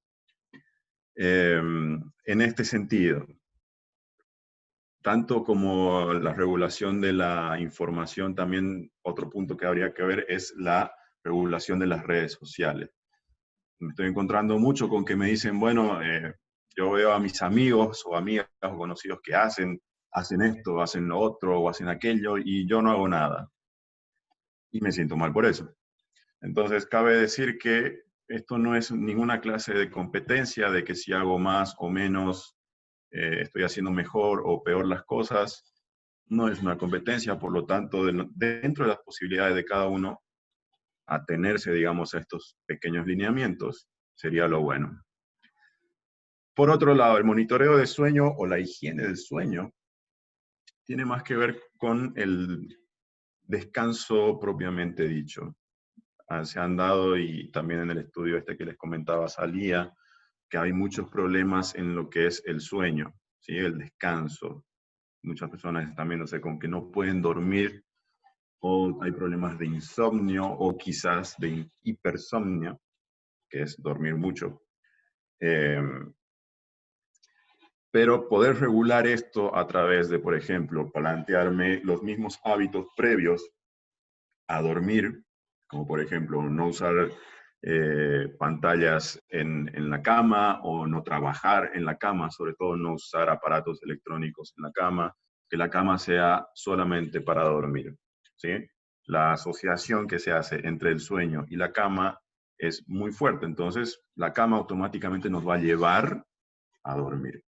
En este sentido, tanto como la regulación de la información, también otro punto que habría que ver es la regulación de las redes sociales. Me estoy encontrando mucho con que me dicen, bueno, yo veo a mis amigos o amigas o conocidos que hacen esto, hacen lo otro o hacen aquello y yo no hago nada. Y me siento mal por eso. Entonces, cabe decir que esto no es ninguna clase de competencia de que si hago más o menos, estoy haciendo mejor o peor las cosas. No es una competencia, por lo tanto, dentro de las posibilidades de cada uno, atenerse, digamos, a estos pequeños lineamientos sería lo bueno. Por otro lado, el monitoreo de sueño o la higiene del sueño tiene más que ver con el descanso propiamente dicho. Se han dado, y también en el estudio este que les comentaba salía, que hay muchos problemas en lo que es el sueño, ¿sí? El descanso. Muchas personas están viéndose con que no pueden dormir, o hay problemas de insomnio, o quizás de hipersomnio, que es dormir mucho. Pero poder regular esto a través de, por ejemplo, plantearme los mismos hábitos previos a dormir, como por ejemplo no usar pantallas en la cama, o no trabajar en la cama, sobre todo no usar aparatos electrónicos en la cama, que la cama sea solamente para dormir, ¿sí? La asociación que se hace entre el sueño y la cama es muy fuerte, entonces la cama automáticamente nos va a llevar a dormir.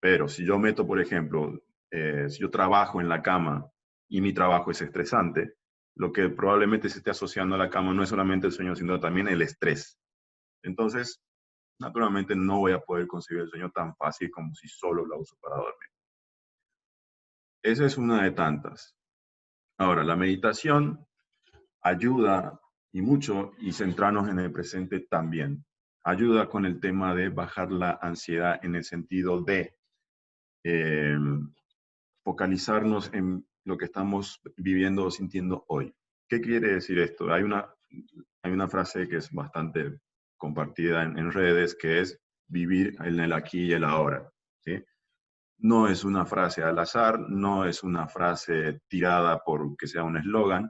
Pero si yo meto, por ejemplo, si yo trabajo en la cama y mi trabajo es estresante, lo que probablemente se esté asociando a la cama no es solamente el sueño, sino también el estrés. Entonces, naturalmente no voy a poder concebir el sueño tan fácil como si solo la uso para dormir. Esa es una de tantas. Ahora, la meditación ayuda y mucho, y centrarnos en el presente también. Ayuda con el tema de bajar la ansiedad en el sentido de eh, focalizarnos en lo que estamos viviendo o sintiendo hoy. ¿Qué quiere decir esto? Hay una frase que es bastante compartida en redes, que es vivir en el aquí y el ahora, ¿sí? No es una frase al azar, no es una frase tirada por que sea un eslogan,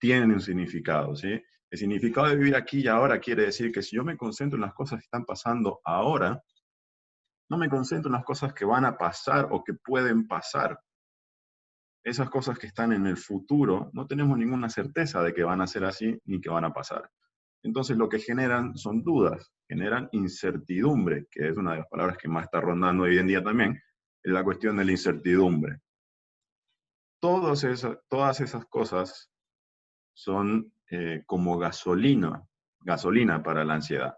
tiene un significado, ¿sí? El significado de vivir aquí y ahora quiere decir que si yo me concentro en las cosas que están pasando ahora, no me concentro en las cosas que van a pasar o que pueden pasar. Esas cosas que están en el futuro, no tenemos ninguna certeza de que van a ser así ni que van a pasar. Entonces lo que generan son dudas, generan incertidumbre, que es una de las palabras que más está rondando hoy en día también, es la cuestión de la incertidumbre. Todas esas cosas son como gasolina para la ansiedad.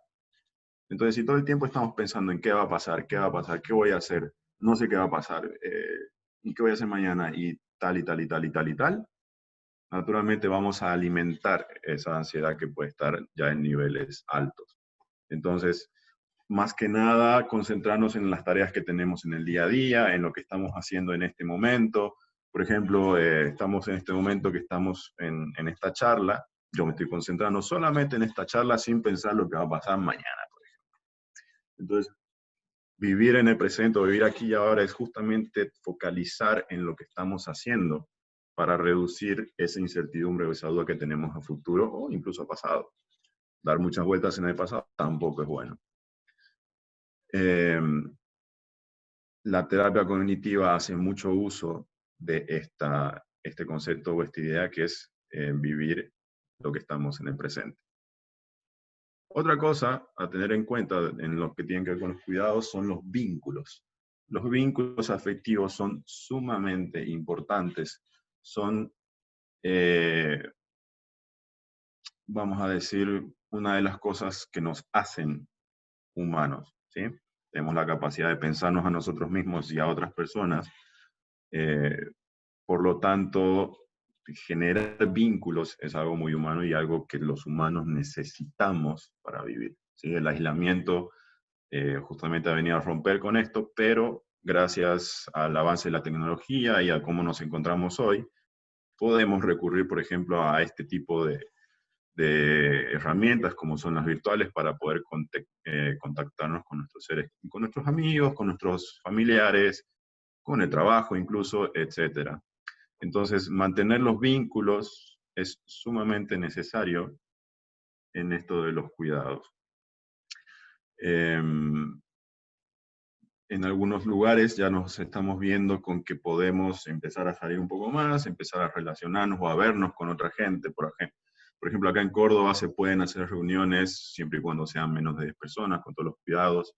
Entonces, si todo el tiempo estamos pensando en qué va a pasar, qué va a pasar, qué voy a hacer, no sé qué va a pasar, y qué voy a hacer mañana, y tal, y tal, y tal, y tal, y tal, naturalmente vamos a alimentar esa ansiedad que puede estar ya en niveles altos. Entonces, más que nada, concentrarnos en las tareas que tenemos en el día a día, en lo que estamos haciendo en este momento. Por ejemplo, estamos en este momento que estamos en esta charla, yo me estoy concentrando solamente en esta charla sin pensar lo que va a pasar mañana, por ejemplo. Entonces, vivir en el presente o vivir aquí y ahora es justamente focalizar en lo que estamos haciendo para reducir esa incertidumbre o esa duda que tenemos a futuro o incluso a pasado. Dar muchas vueltas en el pasado tampoco es bueno. La terapia cognitiva hace mucho uso de este concepto o esta idea, que es vivir lo que estamos en el presente. Otra cosa a tener en cuenta en lo que tiene que ver con los cuidados son los vínculos. Los vínculos afectivos son sumamente importantes. Son, vamos a decir, una de las cosas que nos hacen humanos, ¿sí? Tenemos la capacidad de pensarnos a nosotros mismos y a otras personas. Por lo tanto, generar vínculos es algo muy humano y algo que los humanos necesitamos para vivir, ¿sí? El aislamiento justamente ha venido a romper con esto, pero gracias al avance de la tecnología y a cómo nos encontramos hoy, podemos recurrir, por ejemplo, a este tipo de herramientas como son las virtuales para poder contactarnos con nuestros seres, con nuestros amigos, con nuestros familiares, con el trabajo incluso, etcétera. Entonces, mantener los vínculos es sumamente necesario en esto de los cuidados. En algunos lugares ya nos estamos viendo con que podemos empezar a salir un poco más, empezar a relacionarnos o a vernos con otra gente, Por ejemplo, acá en Córdoba se pueden hacer reuniones siempre y cuando sean menos de 10 personas, con todos los cuidados,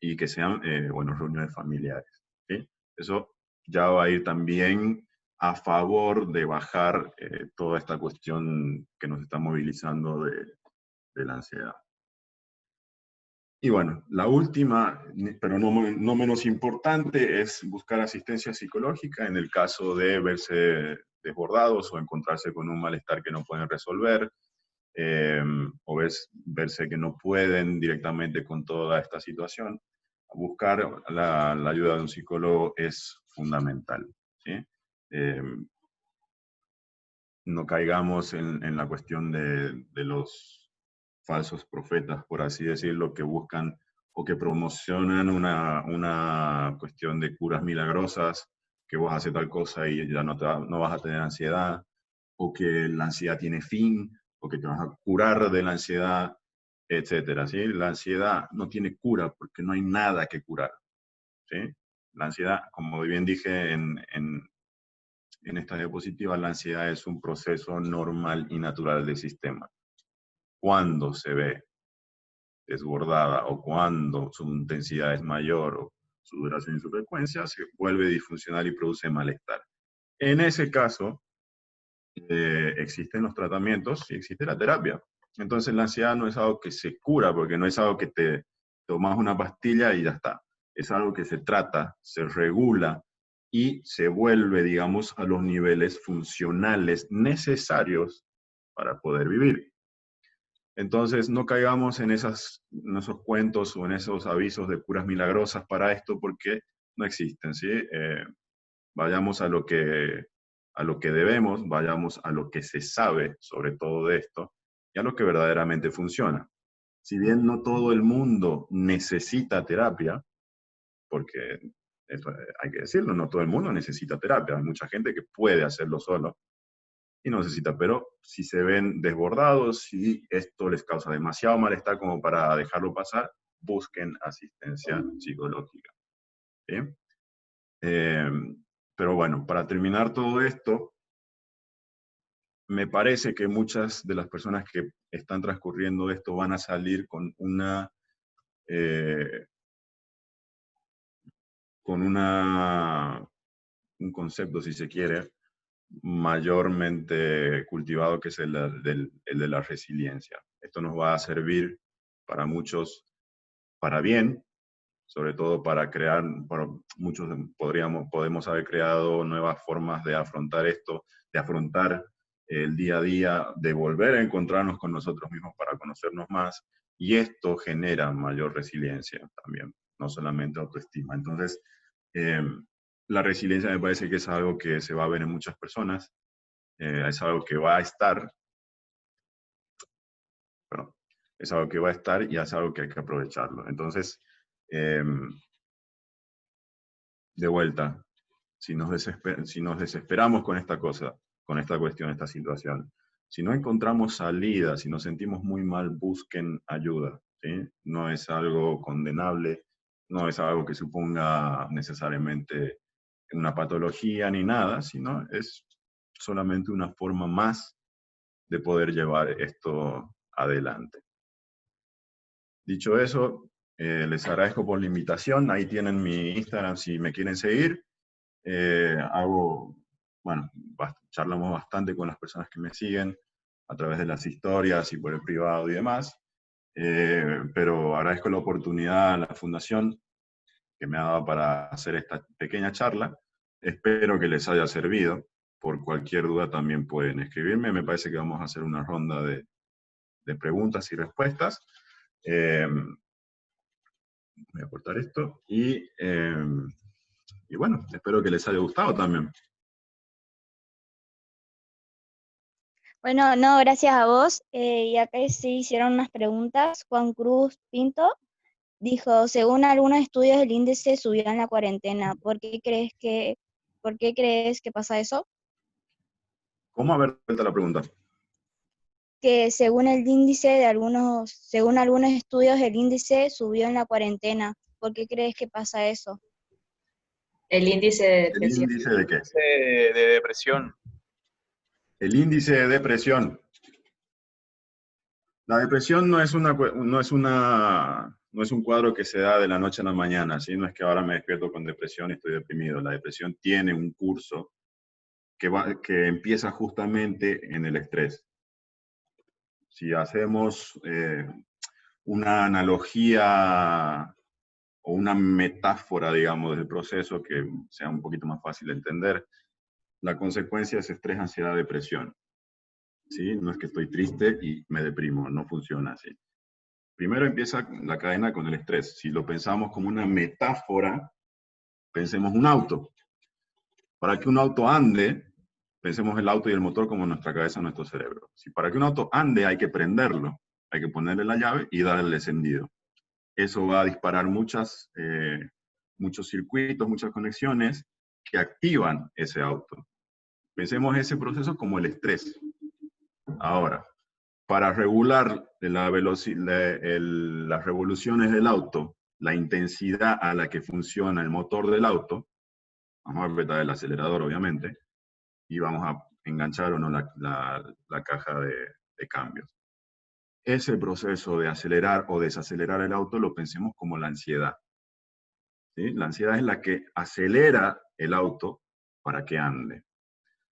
y que sean, bueno, reuniones familiares, ¿sí? Eso ya va a ir también a favor de bajar toda esta cuestión que nos está movilizando de la ansiedad. Y bueno, la última, pero no menos importante, es buscar asistencia psicológica en el caso de verse desbordados o encontrarse con un malestar que no pueden resolver, o verse que no pueden directamente con toda esta situación. Buscar la ayuda de un psicólogo es fundamental, ¿sí? Eh, no caigamos en la cuestión de los falsos profetas, por así decirlo, que buscan o que promocionan una cuestión de curas milagrosas, que vos haces tal cosa y ya no vas a tener ansiedad, o que la ansiedad tiene fin, o que te vas a curar de la ansiedad, etcétera, ¿sí? La ansiedad no tiene cura porque no hay nada que curar, ¿sí? La ansiedad, como bien dije en esta diapositiva, la ansiedad es un proceso normal y natural del sistema. Cuando se ve desbordada o cuando su intensidad es mayor o su duración y su frecuencia, se vuelve disfuncional y produce malestar. En ese caso, existen los tratamientos y existe la terapia. Entonces la ansiedad no es algo que se cura, porque no es algo que te tomas una pastilla y ya está. Es algo que se trata, se regula y se vuelve, digamos, a los niveles funcionales necesarios para poder vivir. Entonces, no caigamos en esos cuentos o en esos avisos de curas milagrosas para esto, porque no existen, ¿sí? Vayamos a lo que debemos, vayamos a lo que se sabe sobre todo de esto y a lo que verdaderamente funciona. Si bien no todo el mundo necesita terapia, porque eso hay que decirlo, no todo el mundo necesita terapia, hay mucha gente que puede hacerlo solo y no necesita, pero si se ven desbordados, si esto les causa demasiado malestar como para dejarlo pasar, busquen asistencia psicológica, ¿sí? Eh, pero bueno, para terminar todo esto, me parece que muchas de las personas que están transcurriendo esto van a salir eh, con un concepto, si se quiere, mayormente cultivado, que es el de la resiliencia. Esto nos va a servir para muchos para bien, sobre todo para crear, para muchos podemos haber creado nuevas formas de afrontar esto, de afrontar el día a día, de volver a encontrarnos con nosotros mismos para conocernos más, y esto genera mayor resiliencia también, no solamente autoestima. Entonces, eh, la resiliencia me parece que es algo que se va a ver en muchas personas, es algo que va a estar, perdón, es algo que va a estar y es algo que hay que aprovecharlo. Entonces, de vuelta, si nos desesperamos con esta cosa, con esta cuestión, esta situación, si no encontramos salida, si nos sentimos muy mal, busquen ayuda, ¿sí? No es algo condenable, no es algo que suponga necesariamente una patología ni nada, sino es solamente una forma más de poder llevar esto adelante. Dicho eso, les agradezco por la invitación. Ahí tienen mi Instagram si me quieren seguir. Bueno, charlamos bastante con las personas que me siguen a través de las historias y por el privado y demás. Pero agradezco la oportunidad a la Fundación que me ha dado para hacer esta pequeña charla. Espero que les haya servido. Por cualquier duda también pueden escribirme. Me parece que vamos a hacer una ronda de preguntas y respuestas. Voy a cortar esto y bueno, espero que les haya gustado también. Bueno, no, gracias a vos. Y acá se hicieron unas preguntas. Juan Cruz Pinto dijo, según algunos estudios, el índice subió en la cuarentena. ¿Por qué crees que pasa eso? ¿Cómo? A ver, vuelta la pregunta. Que según el índice según algunos estudios, el índice subió en la cuarentena. ¿Por qué crees que pasa eso? El índice de ¿El depresión. índice de qué? De depresión. El índice de depresión. La depresión no es un cuadro que se da de la noche a la mañana, ¿sí? No es que ahora me despierto con depresión y estoy deprimido. La depresión tiene un curso que empieza justamente en el estrés. Si hacemos una analogía o una metáfora, digamos, del proceso que sea un poquito más fácil de entender, la consecuencia es estrés, ansiedad, depresión. ¿Sí? No es que estoy triste y me deprimo, no funciona así. Primero empieza la cadena con el estrés. Si lo pensamos como una metáfora, pensemos un auto. Para que un auto ande, pensemos el auto y el motor como nuestra cabeza, nuestro cerebro. Si para que un auto ande hay que prenderlo, hay que ponerle la llave y darle el encendido. Eso va a disparar muchos circuitos, muchas conexiones que activan ese auto. Pensemos ese proceso como el estrés. Ahora, para regular las revoluciones del auto, la intensidad a la que funciona el motor del auto, vamos a apretar el acelerador obviamente, y vamos a enganchar o no la caja de cambios. Ese proceso de acelerar o desacelerar el auto lo pensemos como la ansiedad. ¿Sí? La ansiedad es la que acelera el auto para que ande.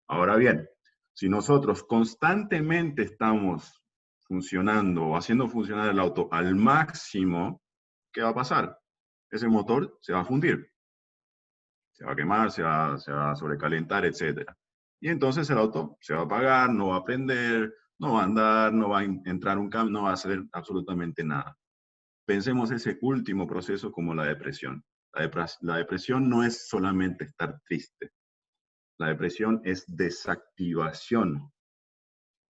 Ahora bien, si nosotros constantemente estamos funcionando o haciendo funcionar el auto al máximo, ¿qué va a pasar? Ese motor se va a fundir, se va a quemar, se va a sobrecalentar, etc. Y entonces el auto se va a apagar, no va a prender, no va a andar, no va a entrar un cambio, no va a hacer absolutamente nada. Pensemos ese último proceso como la depresión. La depresión no es solamente estar triste. La depresión es desactivación,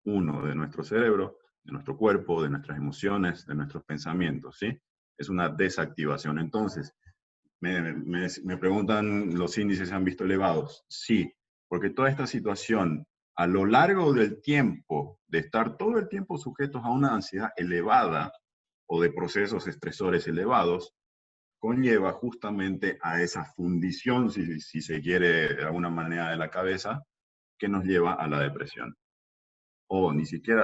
uno, de nuestro cerebro, de nuestro cuerpo, de nuestras emociones, de nuestros pensamientos, ¿sí? Es una desactivación. Entonces, me preguntan, ¿los índices se han visto elevados? Sí, porque toda esta situación, a lo largo del tiempo, de estar todo el tiempo sujetos a una ansiedad elevada o de procesos estresores elevados, conlleva justamente a esa fundición, si se quiere de alguna manera, de la cabeza, que nos lleva a la depresión. O ni siquiera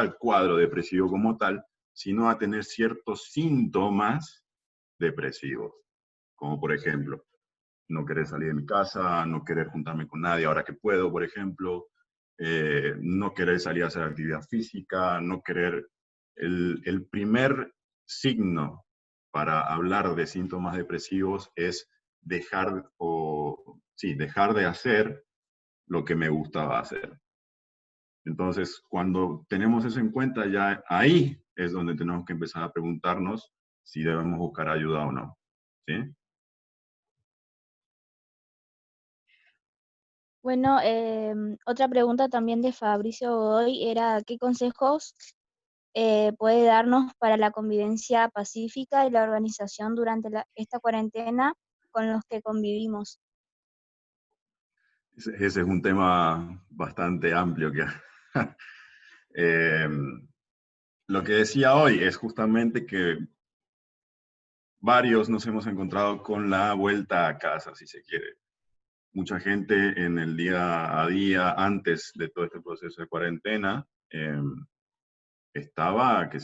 al cuadro depresivo como tal, sino a tener ciertos síntomas depresivos. Como por ejemplo, no querer salir de mi casa, no querer juntarme con nadie ahora que puedo, por ejemplo, no querer salir a hacer actividad física, no querer... El primer signo para hablar de síntomas depresivos es dejar de hacer lo que me gustaba hacer. Entonces, cuando tenemos eso en cuenta, ya ahí es donde tenemos que empezar a preguntarnos si debemos buscar ayuda o no. ¿Sí? Bueno, otra pregunta también de Fabricio Godoy era ¿qué consejos puede darnos para la convivencia pacífica y la organización durante esta cuarentena con los que convivimos? Ese es un tema bastante amplio que lo que decía hoy es justamente que varios nos hemos encontrado con la vuelta a casa, si se quiere. Mucha gente en el día a día, antes de todo este proceso de cuarentena, se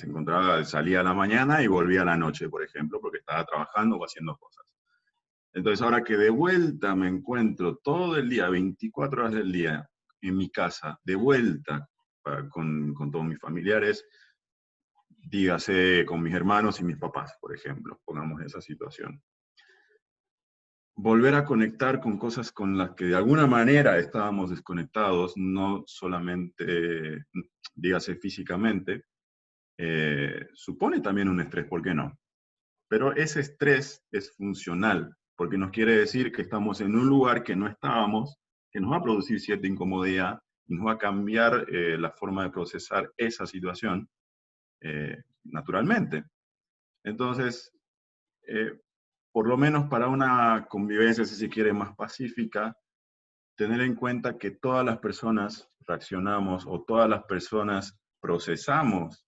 encontraba, salía a la mañana y volvía a la noche, por ejemplo, porque estaba trabajando o haciendo cosas. Entonces, ahora que de vuelta me encuentro todo el día, 24 horas del día, en mi casa, de vuelta con todos mis familiares, dígase con mis hermanos y mis papás, por ejemplo, pongamos esa situación. Volver a conectar con cosas con las que de alguna manera estábamos desconectados, no solamente, dígase físicamente, supone también un estrés, ¿por qué no? Pero ese estrés es funcional, porque nos quiere decir que estamos en un lugar que no estábamos, que nos va a producir cierta incomodidad y nos va a cambiar la forma de procesar esa situación naturalmente. Entonces, por lo menos para una convivencia, si se quiere, más pacífica, tener en cuenta que todas las personas reaccionamos o todas las personas procesamos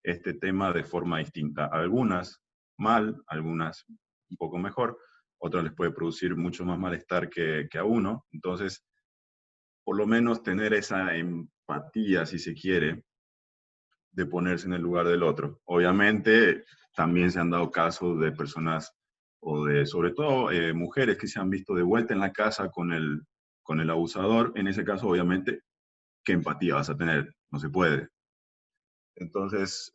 este tema de forma distinta. Algunas mal, algunas un poco mejor, otras les puede producir mucho más malestar que a uno. Entonces, por lo menos tener esa empatía, si se quiere, de ponerse en el lugar del otro. Obviamente, también se han dado casos de personas, o de, sobre todo, mujeres que se han visto de vuelta en la casa con el abusador. En ese caso, obviamente, ¿qué empatía vas a tener? No se puede. Entonces,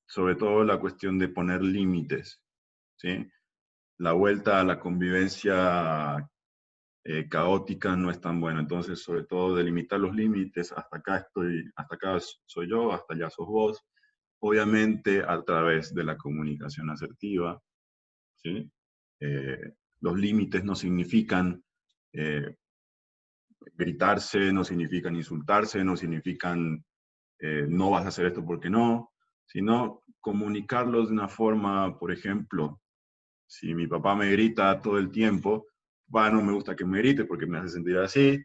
sobre todo la cuestión de poner límites, ¿sí? La vuelta a la convivencia caótica no es tan buena. Entonces, sobre todo, delimitar los límites, hasta acá estoy, hasta acá soy yo, hasta allá sos vos. Obviamente, a través de la comunicación asertiva, ¿sí? Los límites no significan eh, gritarse, no significan insultarse, no significan no vas a hacer esto porque no, sino comunicarlos de una forma, por ejemplo, si mi papá me grita todo el tiempo, no me gusta que me grite porque me hace sentir así,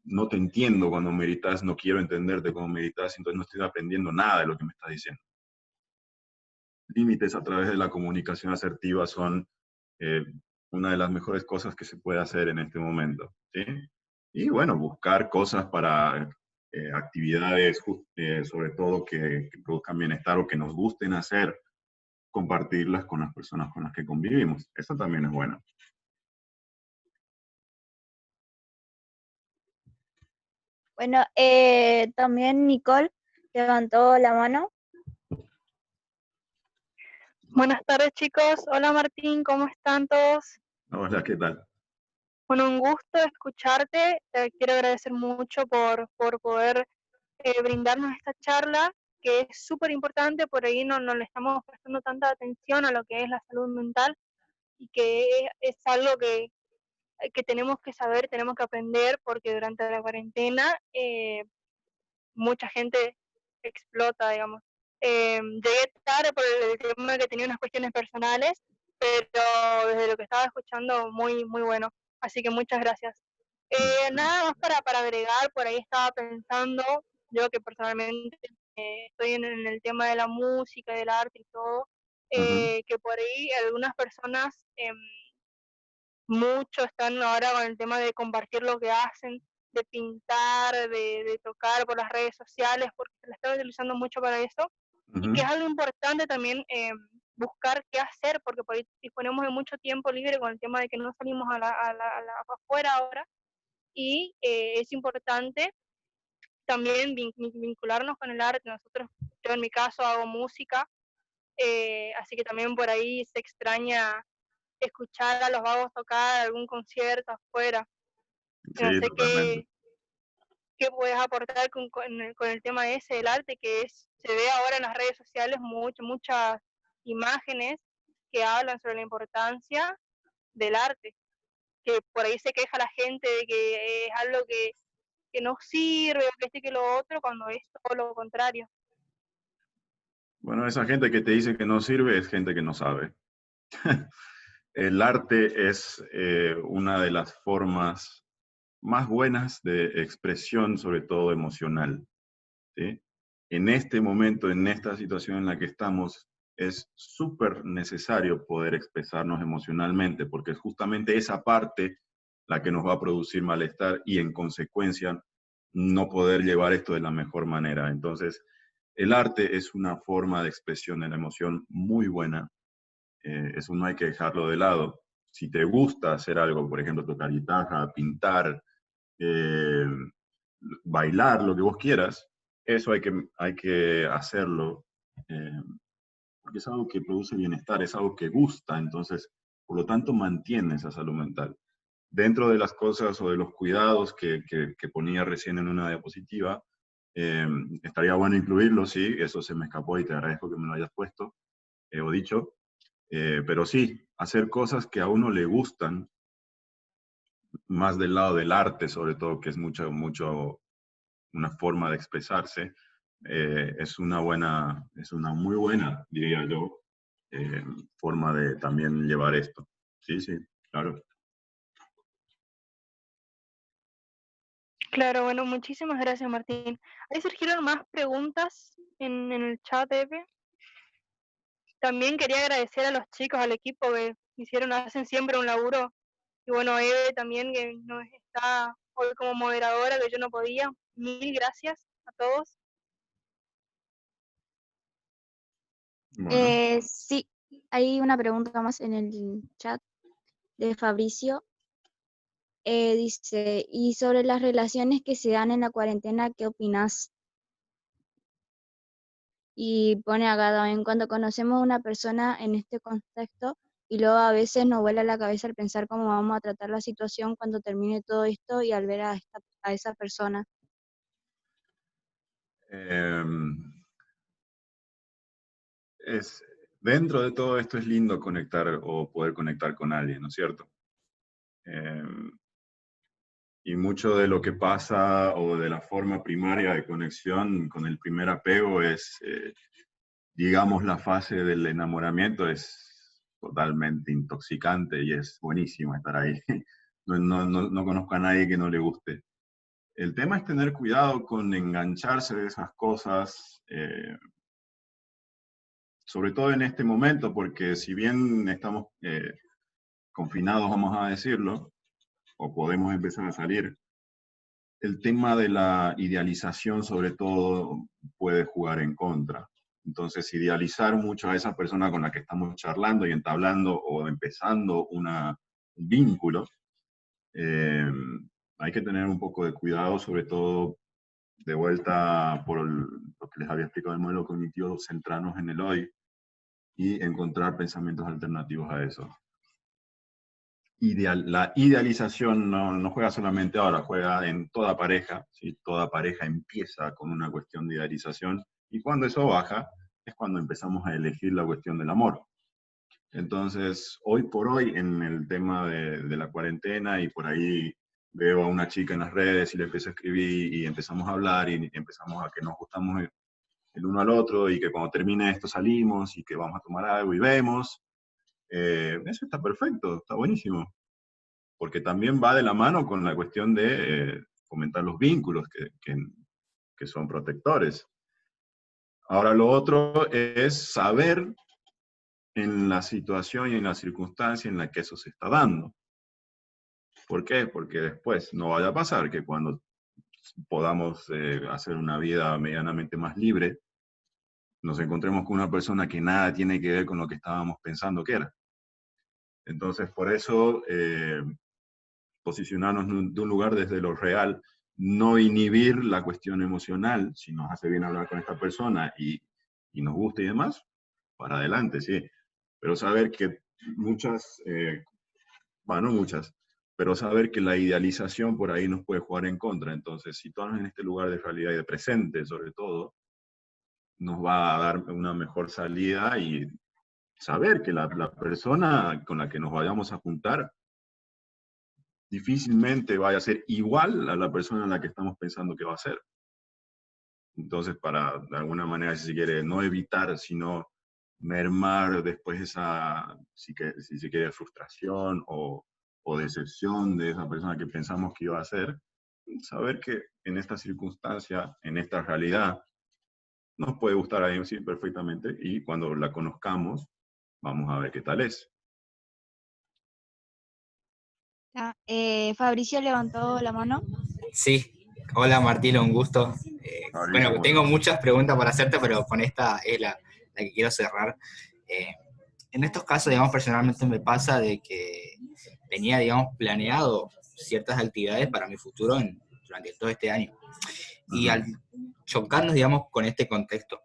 no te entiendo cuando me gritas, no quiero entenderte cuando me gritas, entonces no estoy aprendiendo nada de lo que me estás diciendo. Límites a través de la comunicación asertiva son eh, una de las mejores cosas que se puede hacer en este momento, ¿sí? Y bueno, buscar cosas para actividades, sobre todo que produzcan bienestar o que nos gusten hacer, compartirlas con las personas con las que convivimos. Eso también es bueno. Bueno, también Nicole levantó la mano. Buenas tardes, chicos. Hola, Martín, ¿cómo están todos? Hola, ¿qué tal? Bueno, un gusto escucharte. Te quiero agradecer mucho por poder brindarnos esta charla, que es súper importante. Por ahí no le estamos prestando tanta atención a lo que es la salud mental y que es algo que tenemos que saber, tenemos que aprender, porque durante la cuarentena mucha gente explota, digamos. Llegué tarde por el tema de que tenía unas cuestiones personales, pero desde lo que estaba escuchando, muy, muy bueno. Así que muchas gracias. Nada más para agregar, por ahí estaba pensando, yo que personalmente estoy en el tema de la música, del arte y todo, que por ahí algunas personas mucho están ahora con el tema de compartir lo que hacen, de pintar, de tocar por las redes sociales, porque se la están utilizando mucho para eso, y que es algo importante también buscar qué hacer, porque por ahí disponemos de mucho tiempo libre con el tema de que no salimos afuera ahora, y es importante también vincularnos con el arte. Nosotros, yo en mi caso hago música, así que también por ahí se extraña escuchar a los vagos tocar algún concierto afuera. No Sí, sé totalmente. qué puedes aportar con el tema ese del arte, se ve ahora en las redes sociales muchas imágenes que hablan sobre la importancia del arte, que por ahí se queja la gente de que es algo que no sirve, o que que lo otro, cuando es todo lo contrario. Bueno, esa gente que te dice que no sirve es gente que no sabe. El arte es una de las formas más buenas de expresión, sobre todo emocional, ¿sí? En este momento, en esta situación en la que estamos, es súper necesario poder expresarnos emocionalmente, porque es justamente esa parte la que nos va a producir malestar y, en consecuencia, no poder llevar esto de la mejor manera. Entonces, el arte es una forma de expresión de la emoción muy buena. Eso no hay que dejarlo de lado. Si te gusta hacer algo, por ejemplo, tocar guitarra, pintar, eh, bailar, lo que vos quieras, eso hay que hacerlo, porque es algo que produce bienestar, es algo que gusta, entonces, por lo tanto, mantiene esa salud mental. Dentro de las cosas o de los cuidados que ponía recién en una diapositiva, estaría bueno incluirlo, sí, eso se me escapó y te agradezco que me lo hayas puesto o dicho, pero sí, hacer cosas que a uno le gustan, más del lado del arte, sobre todo, que es mucho una forma de expresarse, es una muy buena, diría yo, forma de también llevar esto. Sí, sí, claro. Claro, bueno, muchísimas gracias, Martín. Ahí surgieron más preguntas en el chat, Eve. También quería agradecer a los chicos, al equipo que hacen siempre un laburo. Y bueno, Eve también, que nos está hoy como moderadora, que yo no podía. Mil gracias. a todos. Bueno, Sí, hay una pregunta más en el chat de Fabricio. Dice, y sobre las relaciones que se dan en la cuarentena, ¿qué opinás? Y pone acá también, cuando conocemos a una persona en este contexto, y luego a veces nos vuela la cabeza al pensar cómo vamos a tratar la situación cuando termine todo esto y al ver a esa persona. dentro de todo esto es lindo conectar o poder conectar con alguien, ¿no es cierto? Y mucho de lo que pasa o de la forma primaria de conexión con el primer apego es, digamos, la fase del enamoramiento es totalmente intoxicante y es buenísimo estar ahí. No conozco a nadie que no le guste. El tema es tener cuidado con engancharse de esas cosas, sobre todo en este momento, porque si bien estamos confinados, vamos a decirlo, o podemos empezar a salir, el tema de la idealización sobre todo puede jugar en contra. Entonces, idealizar mucho a esa persona con la que estamos charlando y entablando o empezando un vínculo, hay que tener un poco de cuidado, sobre todo de vuelta por lo que les había explicado el modelo cognitivo, centrarnos en el hoy y encontrar pensamientos alternativos a eso. La idealización no juega solamente ahora, juega en toda pareja, ¿sí? Toda pareja empieza con una cuestión de idealización y cuando eso baja es cuando empezamos a elegir la cuestión del amor. Entonces, hoy por hoy, en el tema de la cuarentena y por ahí veo a una chica en las redes y le empiezo a escribir y empezamos a hablar y empezamos a que nos gustamos el uno al otro y que cuando termine esto salimos y que vamos a tomar algo y vemos. Eso está perfecto, está buenísimo, porque también va de la mano con la cuestión de fomentar los vínculos que son protectores. Ahora, lo otro es saber en la situación y en la circunstancia en la que eso se está dando. ¿Por qué? Porque después no vaya a pasar que cuando podamos hacer una vida medianamente más libre, nos encontremos con una persona que nada tiene que ver con lo que estábamos pensando que era. Entonces, por eso, posicionarnos de un lugar desde lo real, no inhibir la cuestión emocional, si nos hace bien hablar con esta persona y nos gusta y demás, para adelante, sí. Pero saber que no muchas, pero saber que la idealización por ahí nos puede jugar en contra. Entonces, situarnos en este lugar de realidad y de presente, sobre todo, nos va a dar una mejor salida y saber que la persona con la que nos vayamos a juntar difícilmente vaya a ser igual a la persona en la que estamos pensando que va a ser. Entonces, para, de alguna manera, si se quiere, no evitar, sino mermar después esa, si se quiere, frustración o decepción de esa persona que pensamos que iba a ser, saber que en esta circunstancia, en esta realidad, nos puede gustar a ellos sí perfectamente y cuando la conozcamos, vamos a ver qué tal es. Fabricio levantó la mano. Sí, hola Martín, un gusto. Bueno, tengo ¿Cómo muchas preguntas para hacerte, pero con esta es la que quiero cerrar. En estos casos, digamos, personalmente me pasa de que tenía, digamos, planeado ciertas actividades para mi futuro durante todo este año. Y al chocarnos, digamos, con este contexto,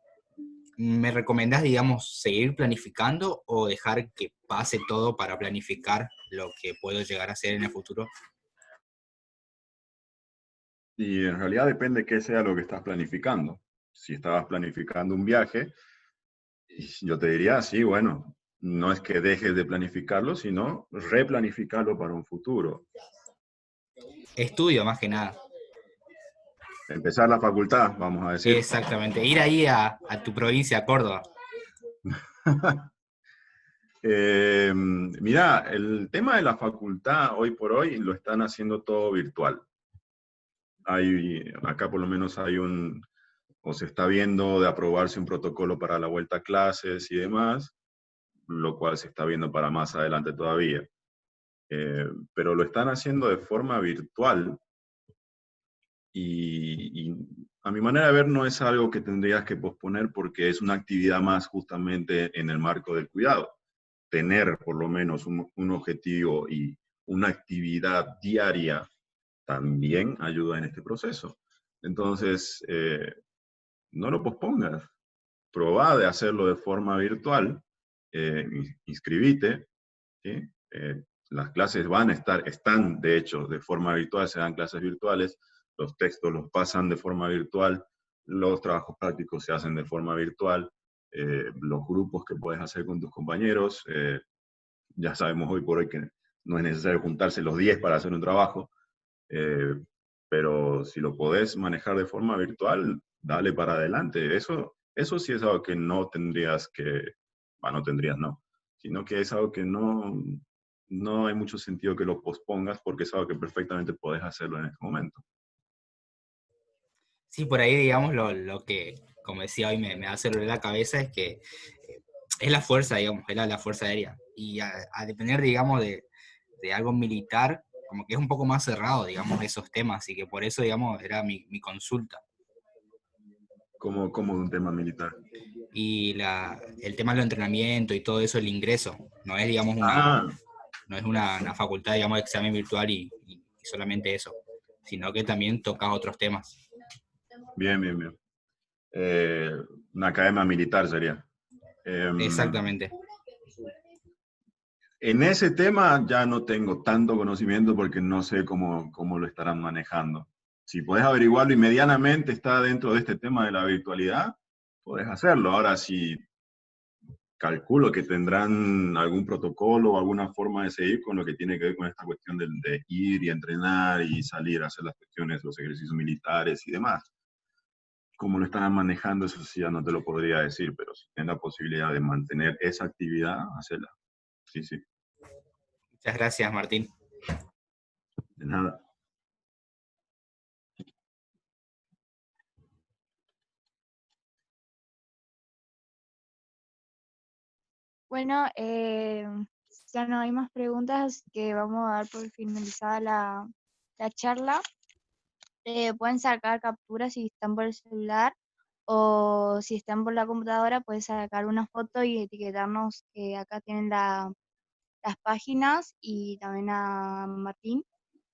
¿me recomendás, digamos, seguir planificando o dejar que pase todo para planificar lo que puedo llegar a hacer en el futuro? Y en realidad depende qué sea lo que estás planificando. Si estabas planificando un viaje, yo te diría, sí, bueno, no es que dejes de planificarlo, sino replanificarlo para un futuro. Estudio, más que nada. Empezar la facultad, vamos a decir. Exactamente, ir ahí a tu provincia, a Córdoba. Mirá, el tema de la facultad hoy por hoy lo están haciendo todo virtual. Acá por lo menos o se está viendo de aprobarse un protocolo para la vuelta a clases y demás, lo cual se está viendo para más adelante todavía. Pero lo están haciendo de forma virtual y a mi manera de ver, no es algo que tendrías que posponer porque es una actividad más justamente en el marco del cuidado. Tener por lo menos un objetivo y una actividad diaria también ayuda en este proceso. Entonces, no lo pospongas. Probá de hacerlo de forma virtual, inscribite, ¿sí? Las clases van a estar, están de hecho de forma virtual, se dan clases virtuales, los textos los pasan de forma virtual, los trabajos prácticos se hacen de forma virtual, los grupos que puedes hacer con tus compañeros, ya sabemos hoy por hoy que no es necesario juntarse los 10 para hacer un trabajo, eh, pero si lo podés manejar de forma virtual, dale para adelante. Eso sí es algo que no tendrías que, no tendrías, no, sino que es algo que no hay mucho sentido que lo pospongas porque es algo que perfectamente podés hacerlo en este momento. Sí, por ahí, digamos, lo que, como decía hoy, me hace doler la cabeza es que es la fuerza, digamos, es la fuerza aérea. Y a depender, digamos, de algo militar, como que es un poco más cerrado, digamos, esos temas, y que por eso, digamos, era mi consulta. Como de un tema militar. Y el tema del entrenamiento y todo eso, el ingreso, no es, digamos, Ah, no es una facultad, digamos, de examen virtual y solamente eso, sino que también tocas otros temas. bien, bien, bien. Una academia militar sería. Exactamente. En ese tema ya no tengo tanto conocimiento porque no sé cómo lo estarán manejando. Si podés averiguarlo y medianamente está dentro de este tema de la virtualidad, podés hacerlo. Ahora, si calculo que tendrán algún protocolo o alguna forma de seguir con lo que tiene que ver con esta cuestión de ir y entrenar y salir a hacer las cuestiones, los ejercicios militares y demás. Cómo lo estarán manejando, eso sí ya no te lo podría decir, pero si tienen la posibilidad de mantener esa actividad, hacerla. Sí, sí, Muchas gracias, Martín. de nada. Bueno, ya no hay más preguntas, así que vamos a dar por finalizada la charla. Pueden sacar capturas si están por el celular o si están por la computadora, pueden sacar una foto y etiquetarnos que acá tienen las páginas y también a Martín,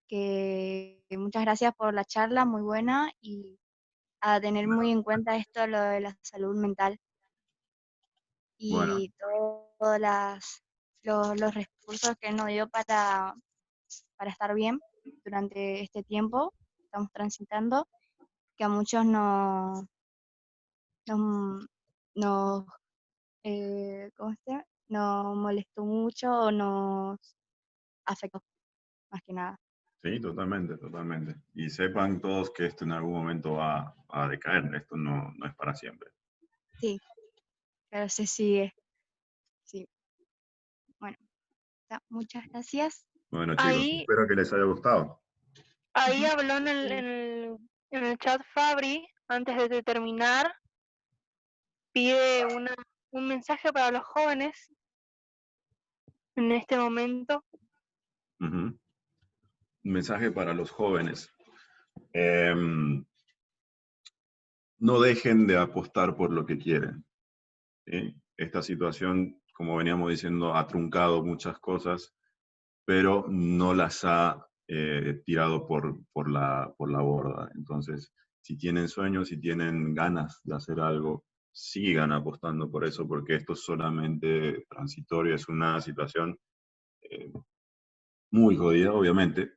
que muchas gracias por la charla, muy buena y a tener muy en cuenta esto, lo de la salud mental Bueno, y todos los recursos que nos dio para estar bien durante este tiempo que estamos transitando, que a muchos nos, nos, ¿cómo se llama? Nos molestó mucho o nos afectó, más que nada. sí, totalmente, totalmente. Y sepan todos que esto en algún momento va a decaer, esto no es para siempre. Sí, pero se sigue, sí. Bueno, ya, muchas gracias. Bueno, chicos, Ahí, espero que les haya gustado. ahí Ujú. habló Sí. en el chat Fabri, antes de terminar, pide un mensaje para los jóvenes en este momento. Ujú. Un mensaje para los jóvenes. Em, no dejen de apostar por lo que quieren. ¿Sí? Esta situación, como veníamos diciendo, ha truncado muchas cosas, pero no las ha tirado por la borda. Entonces, si tienen sueños, si tienen ganas de hacer algo, sigan apostando por eso, porque esto es solamente transitorio, es una situación eh, muy jodida, obviamente,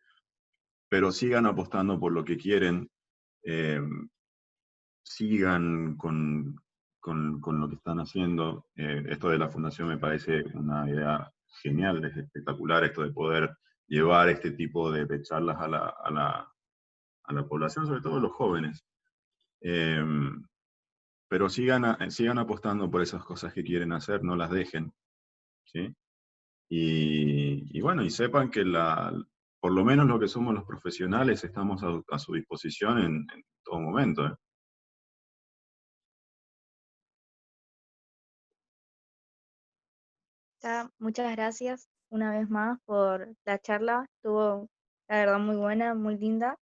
pero sigan apostando por lo que quieren, eh, sigan con lo que están haciendo. Esto de la fundación me parece una idea genial, es espectacular esto de poder llevar este tipo de charlas a la población, sobre todo a los jóvenes. Eh, pero sigan apostando por esas cosas que quieren hacer, no las dejen, ¿sí? Y bueno, y sepan que por lo menos lo que somos los profesionales estamos a su disposición en todo momento, ¿eh? Ya, muchas gracias una vez más por la charla. Estuvo, la verdad, muy buena, muy linda.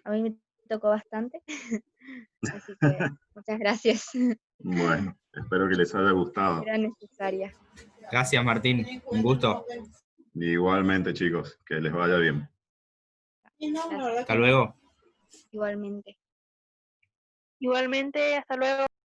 A mí me tocó bastante. Así que muchas gracias. Bueno, espero que les haya gustado. Era necesaria. Gracias, Martín. Un gusto. Igualmente, chicos, que les vaya bien. Hasta luego. Igualmente. Igualmente, hasta luego.